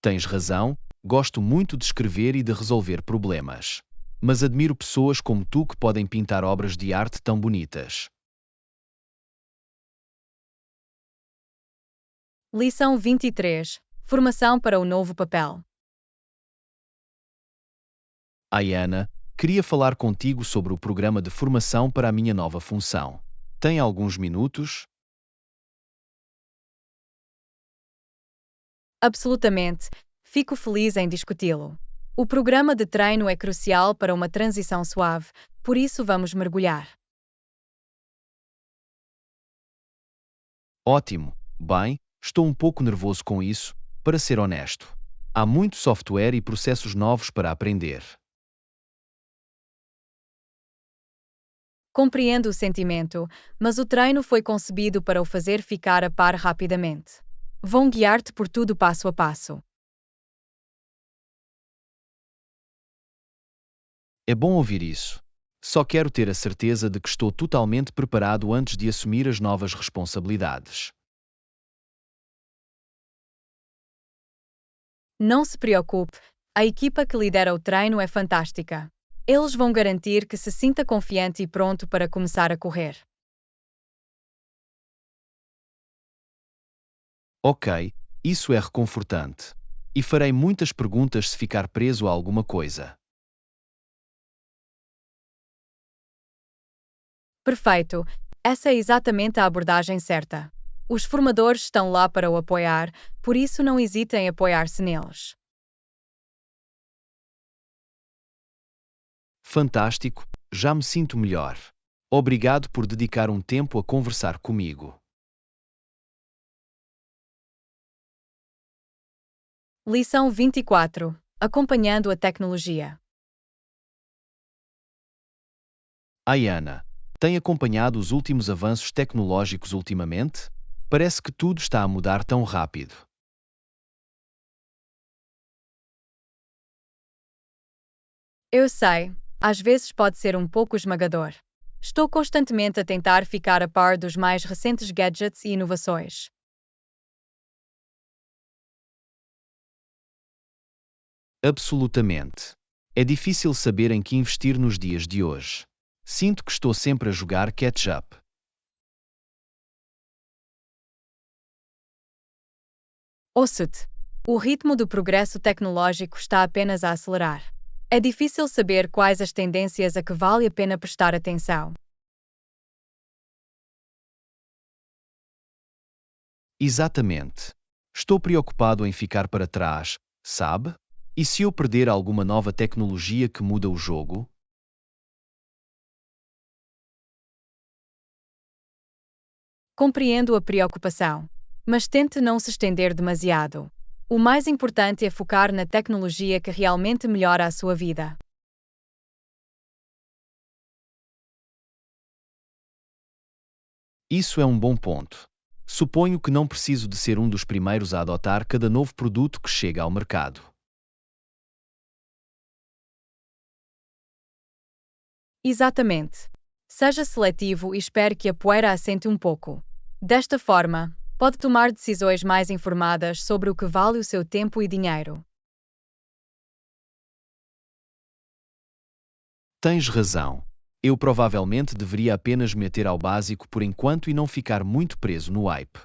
Tens razão, gosto muito de escrever e de resolver problemas. Mas admiro pessoas como tu que podem pintar obras de arte tão bonitas. Lição 23. Formação para o novo papel. Ai, Ana, queria falar contigo sobre o programa de formação para a minha nova função. Tem alguns minutos? Absolutamente. Fico feliz em discuti-lo. O programa de treino é crucial para uma transição suave, por isso vamos mergulhar. Ótimo. Bem, estou um pouco nervoso com isso, para ser honesto. Há muito software e processos novos para aprender. Compreendo o sentimento, mas o treino foi concebido para o fazer ficar a par rapidamente. Vão guiar-te por tudo passo a passo. É bom ouvir isso. Só quero ter a certeza de que estou totalmente preparado antes de assumir as novas responsabilidades. Não se preocupe, a equipa que lidera o treino é fantástica. Eles vão garantir que se sinta confiante e pronto para começar a correr. Ok, isso é reconfortante. E farei muitas perguntas se ficar preso a alguma coisa. Perfeito, essa é exatamente a abordagem certa. Os formadores estão lá para o apoiar, por isso não hesite em apoiar-se neles. Fantástico, já me sinto melhor. Obrigado por dedicar um tempo a conversar comigo. Lição 24. Acompanhando a tecnologia. Ai, Ana, Tem acompanhado os últimos avanços tecnológicos ultimamente? Parece que tudo está a mudar tão rápido. Eu sei, às vezes pode ser um pouco esmagador. Estou constantemente a tentar ficar a par dos mais recentes gadgets e inovações. Absolutamente. É difícil saber em que investir nos dias de hoje. Sinto que estou sempre a jogar catch-up. Ouça-te. O ritmo do progresso tecnológico está apenas a acelerar. É difícil saber quais as tendências a que vale a pena prestar atenção. Exatamente. Estou preocupado em ficar para trás, sabe? E se eu perder alguma nova tecnologia que muda o jogo? Compreendo a preocupação, mas tente não se estender demasiado. O mais importante é focar na tecnologia que realmente melhora a sua vida. Isso é um bom ponto. Suponho que não preciso de ser um dos primeiros a adotar cada novo produto que chega ao mercado. Exatamente. Seja seletivo e espere que a poeira assente um pouco. Desta forma, pode tomar decisões mais informadas sobre o que vale o seu tempo e dinheiro. Tens razão. Eu provavelmente deveria apenas me ater ao básico por enquanto e não ficar muito preso no hype.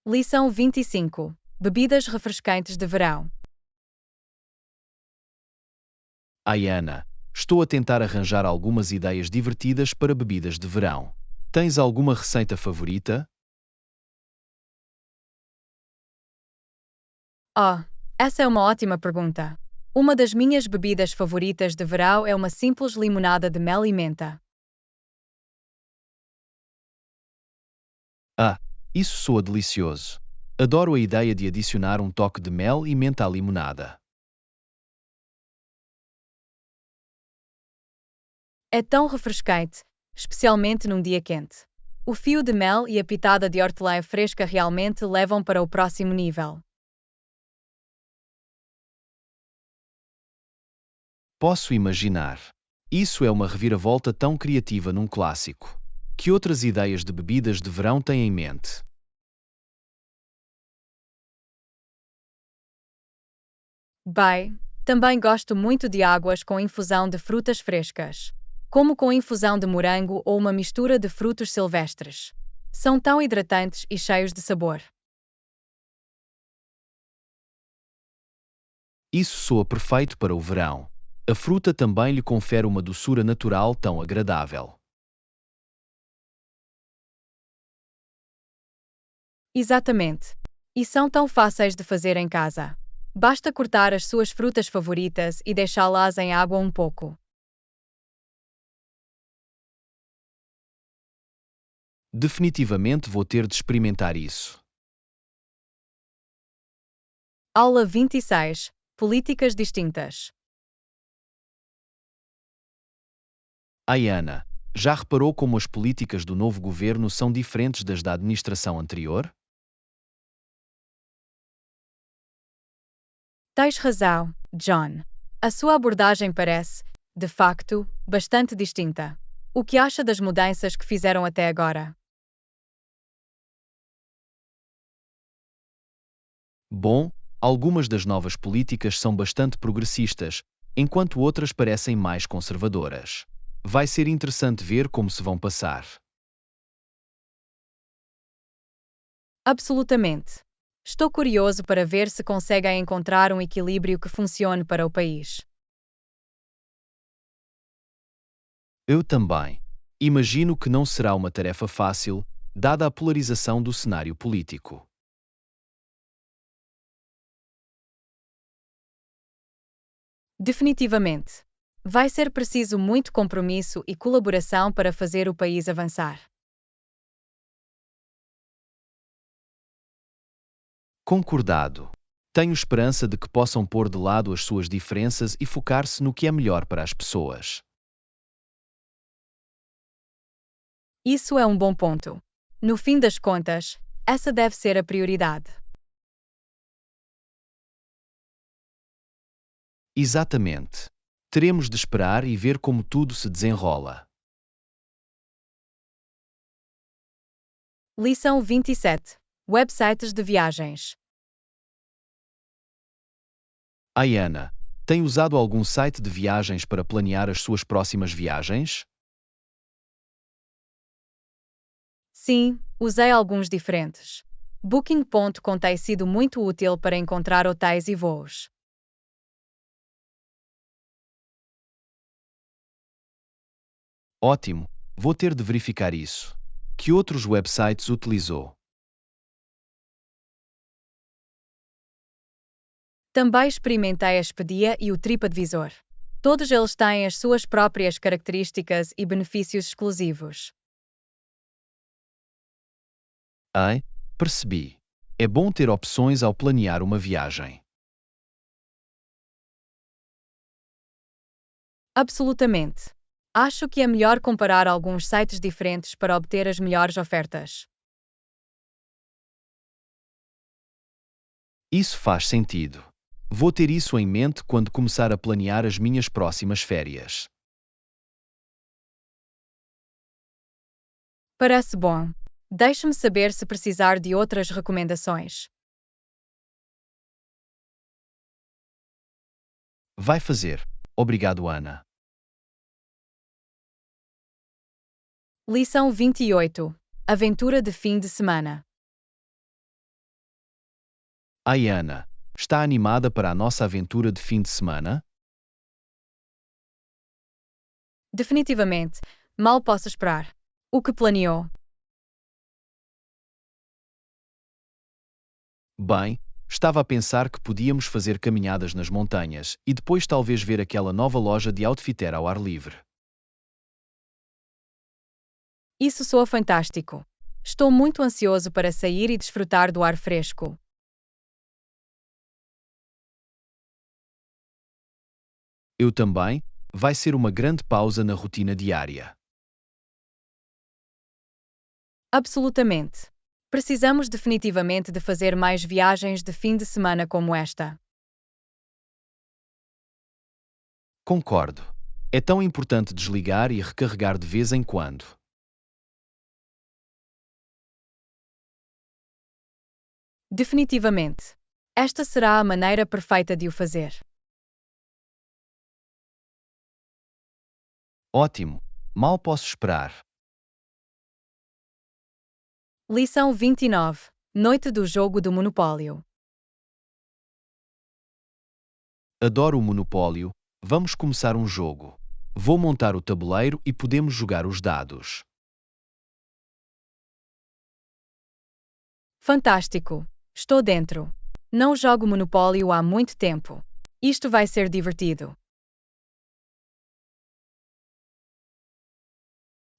Lição 25. Bebidas refrescantes de verão. Ai, Ana, estou a tentar arranjar algumas ideias divertidas para bebidas de verão. Tens alguma receita favorita? Oh, essa é uma ótima pergunta. Uma das minhas bebidas favoritas de verão é uma simples limonada de mel e menta. Ah, isso soa delicioso. Adoro a ideia de adicionar um toque de mel e menta à limonada. É tão refrescante, especialmente num dia quente. O fio de mel e a pitada de hortelã fresca realmente levam para o próximo nível. Posso imaginar. Isso é uma reviravolta tão criativa num clássico. Que outras ideias de bebidas de verão tem em mente? Bem, também gosto muito de águas com infusão de frutas frescas, como com infusão de morango ou uma mistura de frutos silvestres. São tão hidratantes e cheios de sabor. Isso soa perfeito para o verão. A fruta também lhe confere uma doçura natural tão agradável. Exatamente. E são tão fáceis de fazer em casa. Basta cortar as suas frutas favoritas e deixá-las em água um pouco. Definitivamente vou ter de experimentar isso. Aula 26. Políticas distintas. Ai, Ana, já reparou como as políticas do novo governo são diferentes das da administração anterior? Tens razão, John. A sua abordagem parece, de facto, bastante distinta. O que acha das mudanças que fizeram até agora? Bom, algumas das novas políticas são bastante progressistas, enquanto outras parecem mais conservadoras. Vai ser interessante ver como se vão passar. Absolutamente. Estou curioso para ver se conseguem encontrar um equilíbrio que funcione para o país. Eu também. Imagino que não será uma tarefa fácil, dada a polarização do cenário político. Definitivamente. Vai ser preciso muito compromisso e colaboração para fazer o país avançar. Concordado. Tenho esperança de que possam pôr de lado as suas diferenças e focar-se no que é melhor para as pessoas. Isso é um bom ponto. No fim das contas, essa deve ser a prioridade. Exatamente. Teremos de esperar e ver como tudo se desenrola. Lição 27. Websites de viagens. Ana, tem usado algum site de viagens para planear as suas próximas viagens? Sim, usei alguns diferentes. Booking.com tem sido muito útil para encontrar hotéis e voos. Ótimo, vou ter de verificar isso. Que outros websites utilizou? Também experimentei a Expedia e o TripAdvisor. Todos eles têm as suas próprias características e benefícios exclusivos. Percebi. É bom ter opções ao planear uma viagem. Absolutamente. Acho que é melhor comparar alguns sites diferentes para obter as melhores ofertas. Isso faz sentido. Vou ter isso em mente quando começar a planear as minhas próximas férias. Parece bom. Deixe-me saber se precisar de outras recomendações. Vai fazer. Obrigado, Ana. Lição 28. Aventura de fim de semana. Ana, está animada para a nossa aventura de fim de semana? Definitivamente, mal posso esperar. O que planeou? Bem, estava a pensar que podíamos fazer caminhadas nas montanhas e depois talvez ver aquela nova loja de outfitter ao ar livre. Isso soa fantástico. Estou muito ansioso para sair e desfrutar do ar fresco. Eu também. Vai ser uma grande pausa na rotina diária. Absolutamente. Precisamos definitivamente de fazer mais viagens de fim de semana como esta. Concordo. É tão importante desligar e recarregar de vez em quando. Definitivamente. Esta será a maneira perfeita de o fazer. Ótimo. Mal posso esperar. Lição 29. Noite do jogo do Monopólio. Adoro o Monopólio. Vamos começar um jogo. Vou montar o tabuleiro e podemos jogar os dados. Fantástico. Estou dentro. Não jogo Monopólio há muito tempo. Isto vai ser divertido.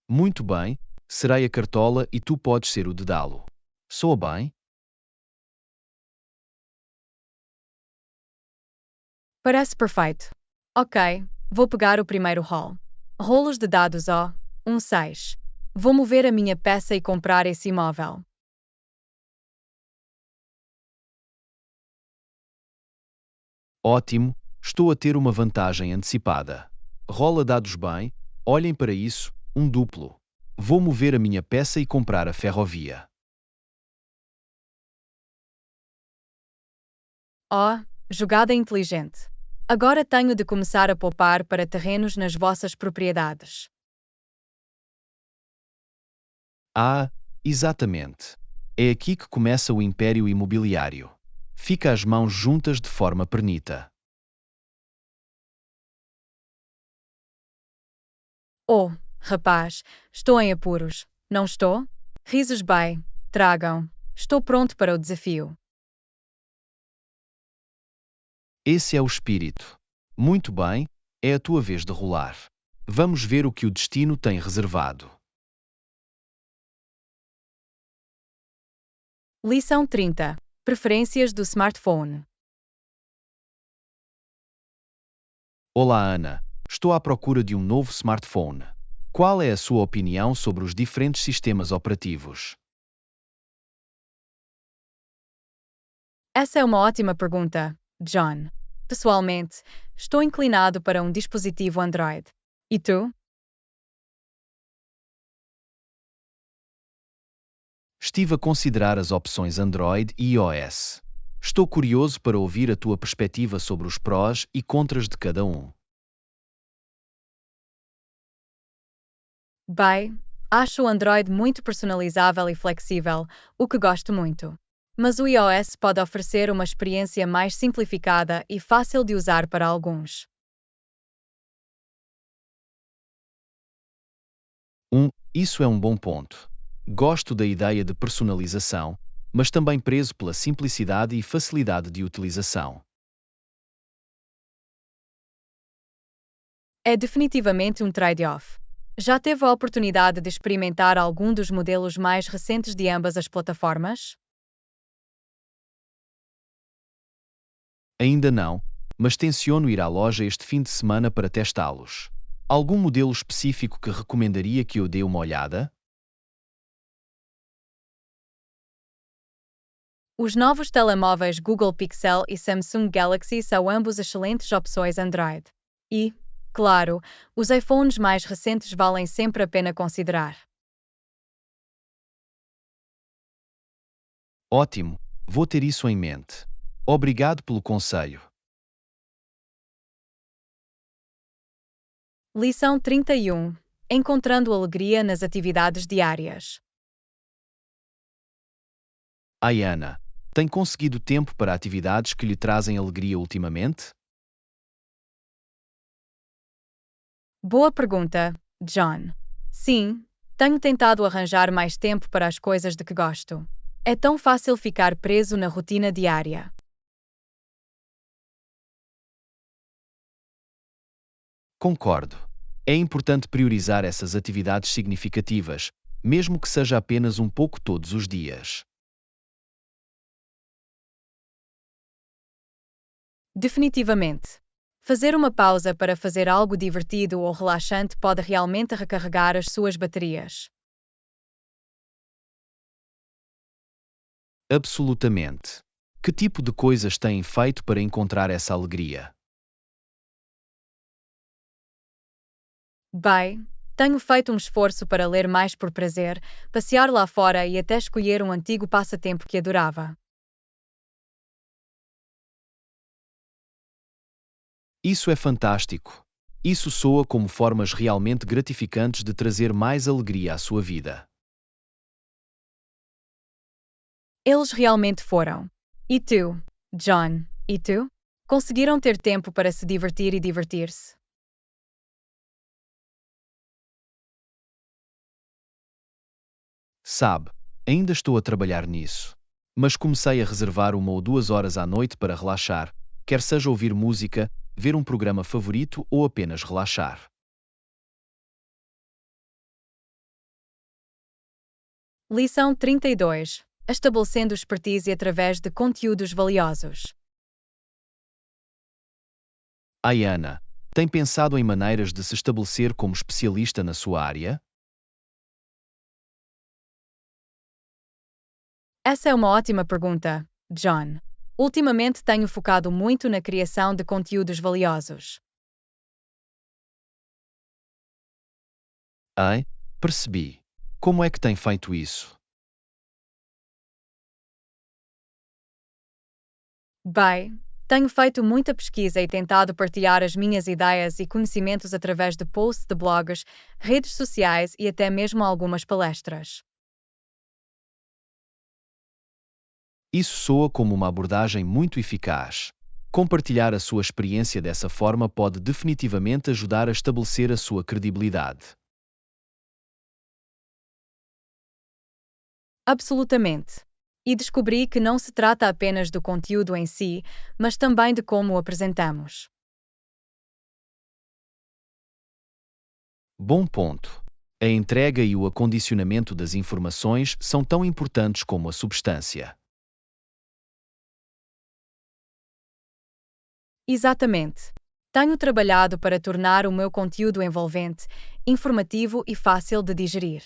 Muito bem. Serei a cartola e tu podes ser o dedalo. Soa bem? Parece perfeito. Ok, vou pegar o primeiro rol. Rolos de dados ó, 6. Vou mover a minha peça e comprar esse imóvel. Ótimo. Estou a ter uma vantagem antecipada. Rola dados bem. Olhem para isso. Um duplo. Vou mover a minha peça e comprar a ferrovia. Oh, jogada inteligente. Agora tenho de começar a poupar para terrenos nas vossas propriedades. Exatamente. É aqui que começa o império imobiliário. Fica as mãos juntas de forma pernita. Oh, rapaz, estou em apuros, não estou? Risos bem, tragam. Estou pronto para o desafio. Esse é o espírito. Muito bem, é a tua vez de rolar. Vamos ver o que o destino tem reservado. Lição 30. Preferências do smartphone. Olá, Ana. Estou à procura de um novo smartphone. Qual é a sua opinião sobre os diferentes sistemas operativos? Essa é uma ótima pergunta, John. Pessoalmente, estou inclinado para um dispositivo Android. E tu? Estive a considerar as opções Android e iOS. Estou curioso para ouvir a tua perspectiva sobre os prós e contras de cada um. Bem, acho o Android muito personalizável e flexível, o que gosto muito. Mas o iOS pode oferecer uma experiência mais simplificada e fácil de usar para alguns. Isso é um bom ponto. Gosto da ideia de personalização, mas também preso pela simplicidade e facilidade de utilização. É definitivamente um trade-off. Já teve a oportunidade de experimentar algum dos modelos mais recentes de ambas as plataformas? Ainda não, mas tenciono ir à loja este fim de semana para testá-los. Algum modelo específico que recomendaria que eu dê uma olhada? Os novos telemóveis Google Pixel e Samsung Galaxy são ambos excelentes opções Android. E, claro, os iPhones mais recentes valem sempre a pena considerar. Ótimo, vou ter isso em mente. Obrigado pelo conselho. Lição 31. Encontrando alegria nas atividades diárias. Ai, Ana, tem conseguido tempo para atividades que lhe trazem alegria ultimamente? Boa pergunta, John. Sim, tenho tentado arranjar mais tempo para as coisas de que gosto. É tão fácil ficar preso na rotina diária. Concordo. É importante priorizar essas atividades significativas, mesmo que seja apenas um pouco todos os dias. Definitivamente. Fazer uma pausa para fazer algo divertido ou relaxante pode realmente recarregar as suas baterias. Absolutamente. Que tipo de coisas têm feito para encontrar essa alegria? Bem, tenho feito um esforço para ler mais por prazer, passear lá fora e até escolher um antigo passatempo que adorava. Isso é fantástico. Isso soa como formas realmente gratificantes de trazer mais alegria à sua vida. Eles realmente foram. E tu, John, e tu? Conseguiram ter tempo para se divertir e divertir-se? Sabe, ainda estou a trabalhar nisso. Mas comecei a reservar 1 ou 2 horas à noite para relaxar, quer seja ouvir música, ver um programa favorito ou apenas relaxar. Lição 32. Estabelecendo expertise através de conteúdos valiosos. Ai, Ana, tem pensado em maneiras de se estabelecer como especialista na sua área? Essa é uma ótima pergunta, John. Ultimamente tenho focado muito na criação de conteúdos valiosos. Ai, percebi. Como é que tem feito isso? Bem, tenho feito muita pesquisa e tentado partilhar as minhas ideias e conhecimentos através de posts de blogs, redes sociais e até mesmo algumas palestras. Isso soa como uma abordagem muito eficaz. Compartilhar a sua experiência dessa forma pode definitivamente ajudar a estabelecer a sua credibilidade. Absolutamente. E descobri que não se trata apenas do conteúdo em si, mas também de como o apresentamos. Bom ponto. A entrega e o acondicionamento das informações são tão importantes como a substância. Exatamente. Tenho trabalhado para tornar o meu conteúdo envolvente, informativo e fácil de digerir.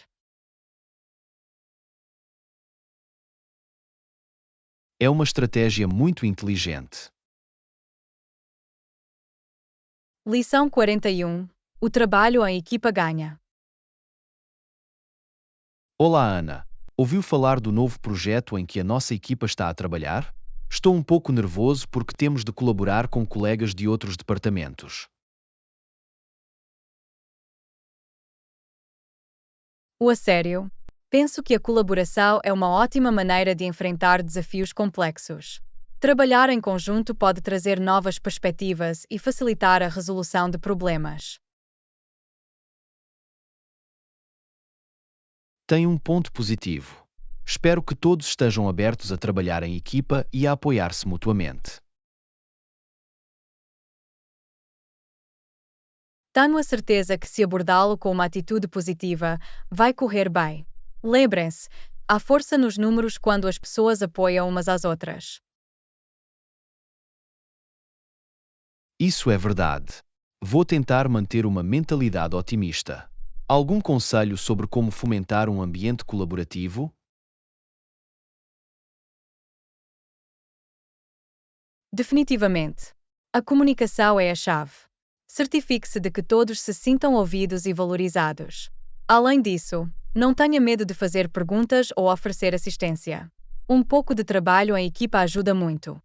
É uma estratégia muito inteligente. Lição 41. O trabalho em equipa ganha. Olá, Ana. Ouviu falar do novo projeto em que a nossa equipa está a trabalhar? Estou um pouco nervoso porque temos de colaborar com colegas de outros departamentos. A sério? Penso que a colaboração é uma ótima maneira de enfrentar desafios complexos. Trabalhar em conjunto pode trazer novas perspectivas e facilitar a resolução de problemas. Tem um ponto positivo. Espero que todos estejam abertos a trabalhar em equipa e a apoiar-se mutuamente. Tenho a certeza que se abordá-lo com uma atitude positiva, vai correr bem. Lembrem-se, há força nos números quando as pessoas apoiam umas às outras. Isso é verdade. Vou tentar manter uma mentalidade otimista. Algum conselho sobre como fomentar um ambiente colaborativo? Definitivamente. A comunicação é a chave. Certifique-se de que todos se sintam ouvidos e valorizados. Além disso, não tenha medo de fazer perguntas ou oferecer assistência. Um pouco de trabalho em equipa ajuda muito.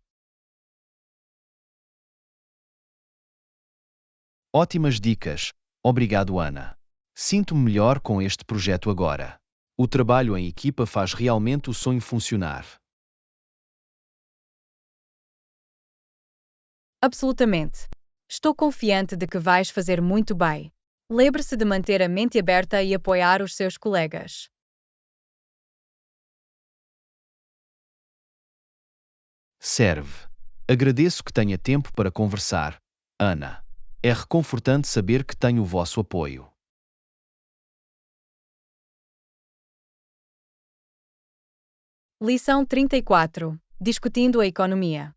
Ótimas dicas. Obrigado, Ana. Sinto-me melhor com este projeto agora. O trabalho em equipa faz realmente o sonho funcionar. Absolutamente. Estou confiante de que vais fazer muito bem. Lembre-se de manter a mente aberta e apoiar os seus colegas. Serve. Agradeço que tenha tempo para conversar, Ana. É reconfortante saber que tenho o vosso apoio. Lição 34. Discutindo a economia.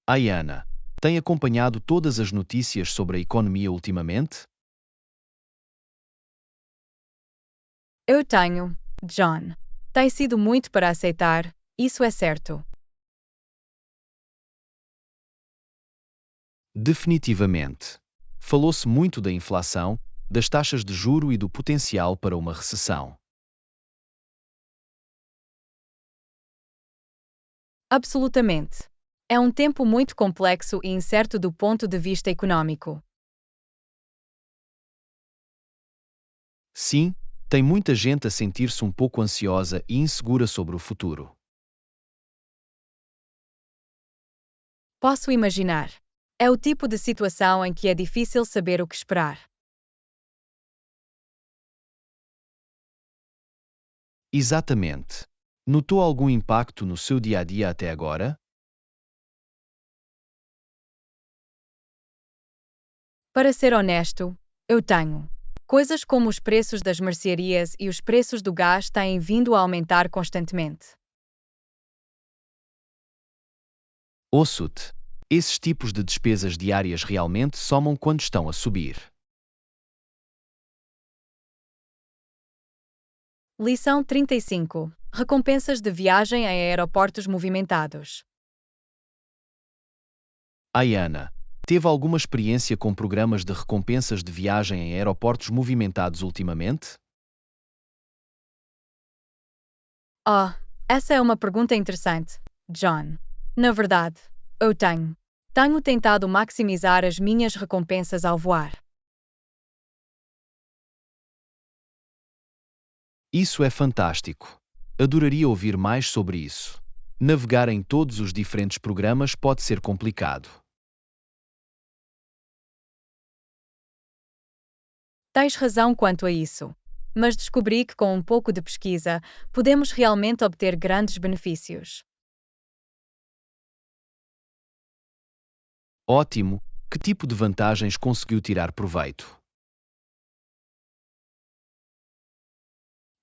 Ai, Ana, tem acompanhado todas as notícias sobre a economia ultimamente? Eu tenho, John. Tem sido muito para aceitar, isso é certo. Definitivamente. Falou-se muito da inflação, das taxas de juro e do potencial para uma recessão. Absolutamente. É um tempo muito complexo e incerto do ponto de vista econômico. Sim, tem muita gente a sentir-se um pouco ansiosa e insegura sobre o futuro. Posso imaginar. É o tipo de situação em que é difícil saber o que esperar. Exatamente. Notou algum impacto no seu dia a dia até agora? Para ser honesto, eu tenho. Coisas como os preços das mercearias e os preços do gás têm vindo a aumentar constantemente. Ouço-te. Esses tipos de despesas diárias realmente somam quando estão a subir. Lição 35. Recompensas de viagem em aeroportos movimentados. Ai, Ana, teve alguma experiência com programas de recompensas de viagem em aeroportos movimentados ultimamente? Oh, essa é uma pergunta interessante, John. Na verdade, eu tenho. Tenho tentado maximizar as minhas recompensas ao voar. Isso é fantástico. Adoraria ouvir mais sobre isso. Navegar em todos os diferentes programas pode ser complicado. Tens razão quanto a isso. Mas descobri que com um pouco de pesquisa, podemos realmente obter grandes benefícios. Ótimo! Que tipo de vantagens conseguiu tirar proveito?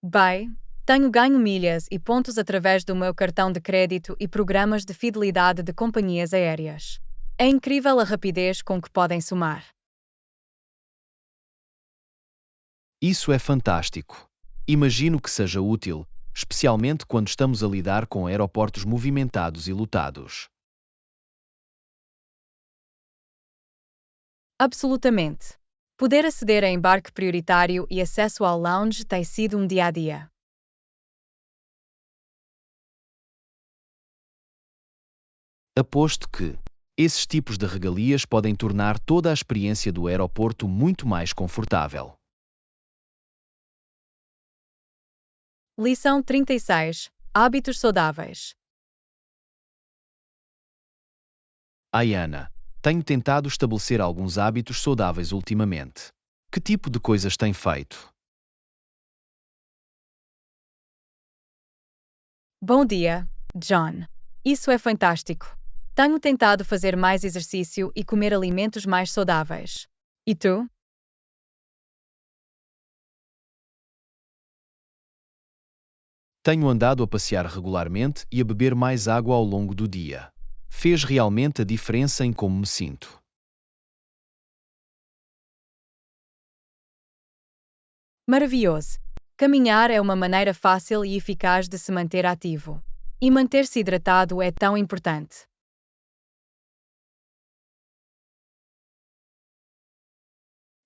Bem, tenho ganho milhas e pontos através do meu cartão de crédito e programas de fidelidade de companhias aéreas. É incrível a rapidez com que podem somar. Isso é fantástico. Imagino que seja útil, especialmente quando estamos a lidar com aeroportos movimentados e lotados. Absolutamente. Poder aceder a embarque prioritário e acesso ao lounge tem sido um dia-a-dia. Aposto que esses tipos de regalias podem tornar toda a experiência do aeroporto muito mais confortável. Lição 36. Hábitos saudáveis. Ayana, tenho tentado estabelecer alguns hábitos saudáveis ultimamente. Que tipo de coisas tem feito? Bom dia, John. Isso é fantástico. Tenho tentado fazer mais exercício e comer alimentos mais saudáveis. E tu? Tenho andado a passear regularmente e a beber mais água ao longo do dia. Fez realmente a diferença em como me sinto. Maravilhoso. Caminhar é uma maneira fácil e eficaz de se manter ativo. E manter-se hidratado é tão importante.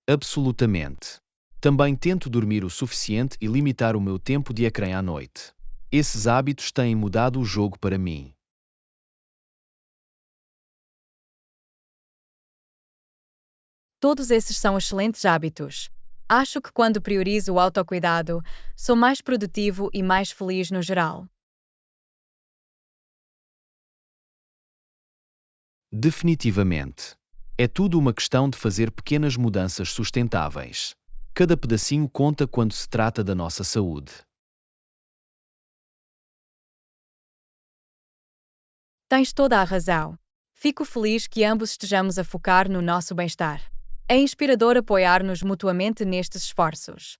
Absolutamente. Também tento dormir o suficiente e limitar o meu tempo de ecrã à noite. Esses hábitos têm mudado o jogo para mim. Todos esses são excelentes hábitos. Acho que quando priorizo o autocuidado, sou mais produtivo e mais feliz no geral. Definitivamente. É tudo uma questão de fazer pequenas mudanças sustentáveis. Cada pedacinho conta quando se trata da nossa saúde. Tens toda a razão. Fico feliz que ambos estejamos a focar no nosso bem-estar. É inspirador apoiar-nos mutuamente nestes esforços.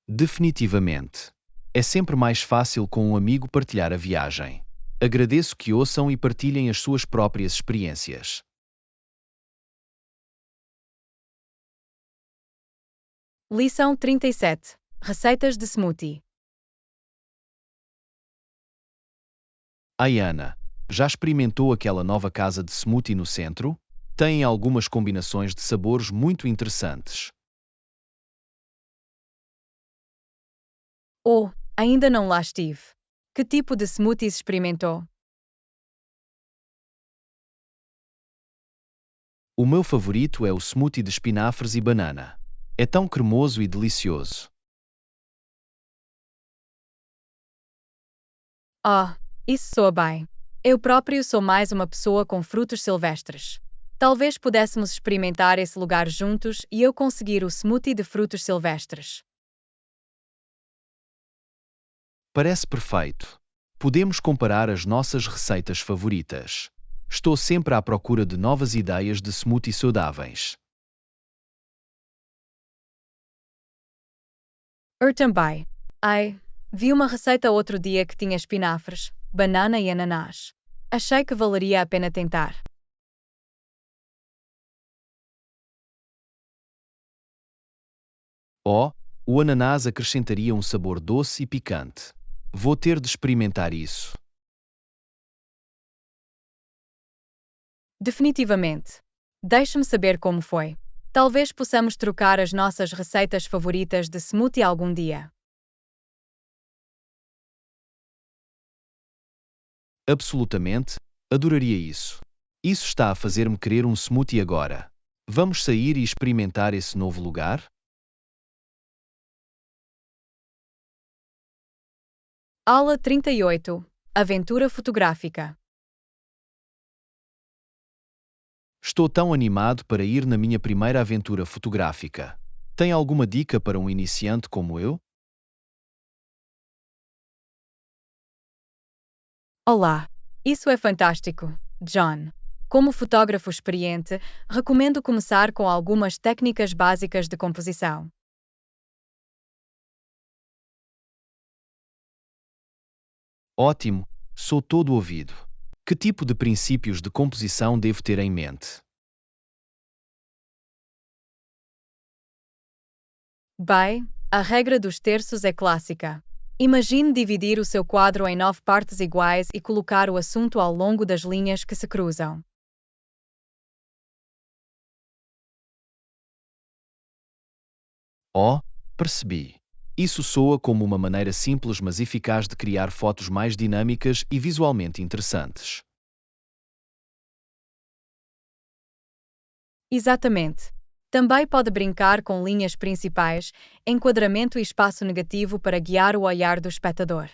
Definitivamente. É sempre mais fácil com um amigo partilhar a viagem. Agradeço que ouçam e partilhem as suas próprias experiências. Lição 37. Receitas de smoothie. Ayana, já experimentou aquela nova casa de smoothie no centro? Tem algumas combinações de sabores muito interessantes. Oh, ainda não lá estive. Que tipo de smoothies experimentou? O meu favorito é o smoothie de espinafres e banana. É tão cremoso e delicioso. Oh, isso soa bem. Eu próprio sou mais uma pessoa com frutos silvestres. Talvez pudéssemos experimentar esse lugar juntos e eu conseguir o smoothie de frutos silvestres. Parece perfeito. Podemos comparar as nossas receitas favoritas. Estou sempre à procura de novas ideias de smoothie saudáveis. Eu também. Ai, vi uma receita outro dia que tinha espinafres, banana e ananás. Achei que valeria a pena tentar. Oh, o ananás acrescentaria um sabor doce e picante. Vou ter de experimentar isso. Definitivamente. Deixe-me saber como foi. Talvez possamos trocar as nossas receitas favoritas de smoothie algum dia. Absolutamente, adoraria isso. Isso está a fazer-me querer um smoothie agora. Vamos sair e experimentar esse novo lugar? Aula 38. Aventura fotográfica. Estou tão animado para ir na minha primeira aventura fotográfica. Tem alguma dica para um iniciante como eu? Olá, isso é fantástico, John. Como fotógrafo experiente, recomendo começar com algumas técnicas básicas de composição. Ótimo! Sou todo ouvido. Que tipo de princípios de composição devo ter em mente? Bem, a regra dos terços é clássica. Imagine dividir o seu quadro em 9 partes iguais e colocar o assunto ao longo das linhas que se cruzam. Oh, percebi. Isso soa como uma maneira simples mas eficaz de criar fotos mais dinâmicas e visualmente interessantes. Exatamente. Também pode brincar com linhas principais, enquadramento e espaço negativo para guiar o olhar do espectador.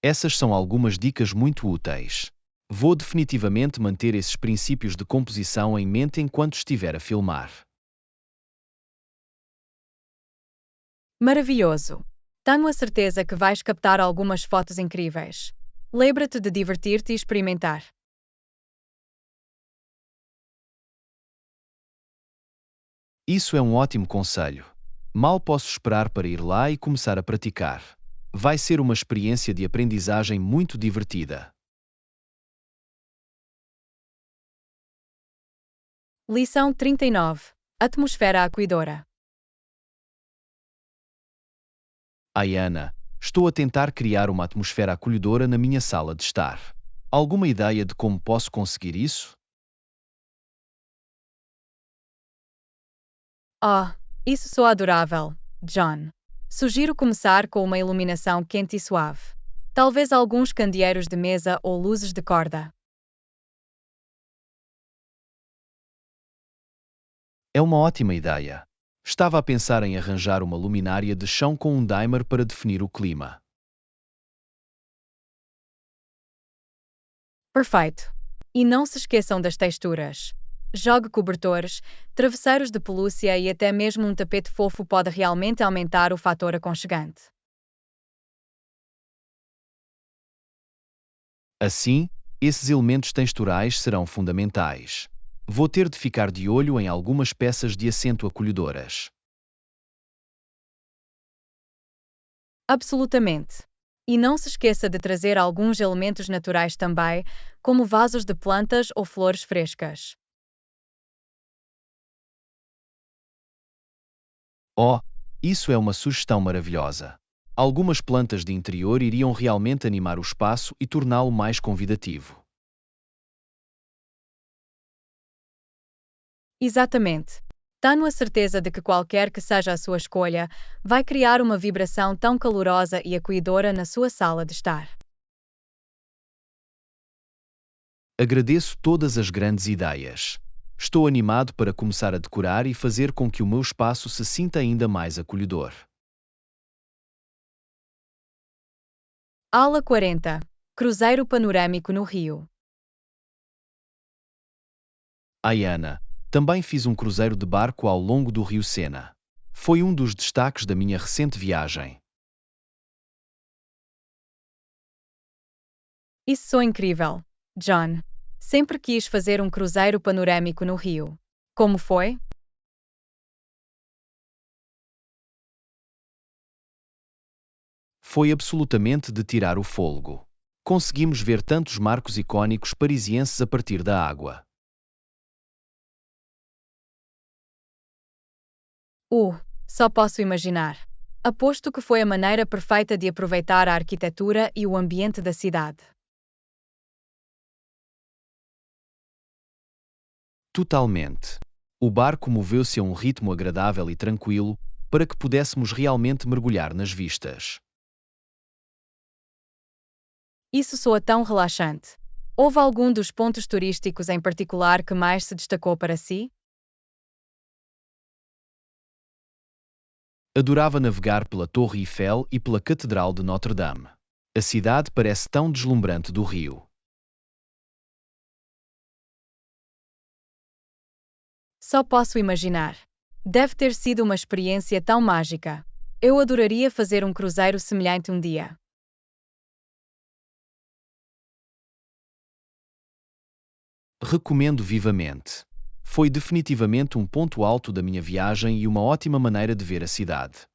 Essas são algumas dicas muito úteis. Vou definitivamente manter esses princípios de composição em mente enquanto estiver a filmar. Maravilhoso! Tenho a certeza que vais captar algumas fotos incríveis. Lembra-te de divertir-te e experimentar. Isso é um ótimo conselho. Mal posso esperar para ir lá e começar a praticar. Vai ser uma experiência de aprendizagem muito divertida. Lição 39. Atmosfera acolhedora. Ai, Ana, estou a tentar criar uma atmosfera acolhedora na minha sala de estar. Alguma ideia de como posso conseguir isso? Oh, isso soa adorável, John. Sugiro começar com uma iluminação quente e suave. Talvez alguns candeeiros de mesa ou luzes de corda. É uma ótima ideia. Estava a pensar em arranjar uma luminária de chão com um dimmer para definir o clima. Perfeito. E não se esqueçam das texturas. Jogue cobertores, travesseiros de pelúcia e até mesmo um tapete fofo pode realmente aumentar o fator aconchegante. Assim, esses elementos texturais serão fundamentais. Vou ter de ficar de olho em algumas peças de assento acolhedoras. Absolutamente. E não se esqueça de trazer alguns elementos naturais também, como vasos de plantas ou flores frescas. Oh, isso é uma sugestão maravilhosa. Algumas plantas de interior iriam realmente animar o espaço e torná-lo mais convidativo. Exatamente. Tenho a certeza de que qualquer que seja a sua escolha, vai criar uma vibração tão calorosa e acolhedora na sua sala de estar. Agradeço todas as grandes ideias. Estou animado para começar a decorar e fazer com que o meu espaço se sinta ainda mais acolhedor. Aula 40. Cruzeiro panorâmico no Rio. Ai, Ana, também fiz um cruzeiro de barco ao longo do rio Sena. Foi um dos destaques da minha recente viagem. Isso soa incrível, John. Sempre quis fazer um cruzeiro panorâmico no Rio. Como foi? Foi absolutamente de tirar o fôlego. Conseguimos ver tantos marcos icônicos parisienses a partir da água. Só posso imaginar. Aposto que foi a maneira perfeita de aproveitar a arquitetura e o ambiente da cidade. Totalmente. O barco moveu-se a um ritmo agradável e tranquilo para que pudéssemos realmente mergulhar nas vistas. Isso soa tão relaxante. Houve algum dos pontos turísticos em particular que mais se destacou para si? Adorava navegar pela Torre Eiffel e pela Catedral de Notre-Dame. A cidade parece tão deslumbrante do Rio. Só posso imaginar. Deve ter sido uma experiência tão mágica. Eu adoraria fazer um cruzeiro semelhante um dia. Recomendo vivamente. Foi definitivamente um ponto alto da minha viagem e uma ótima maneira de ver a cidade.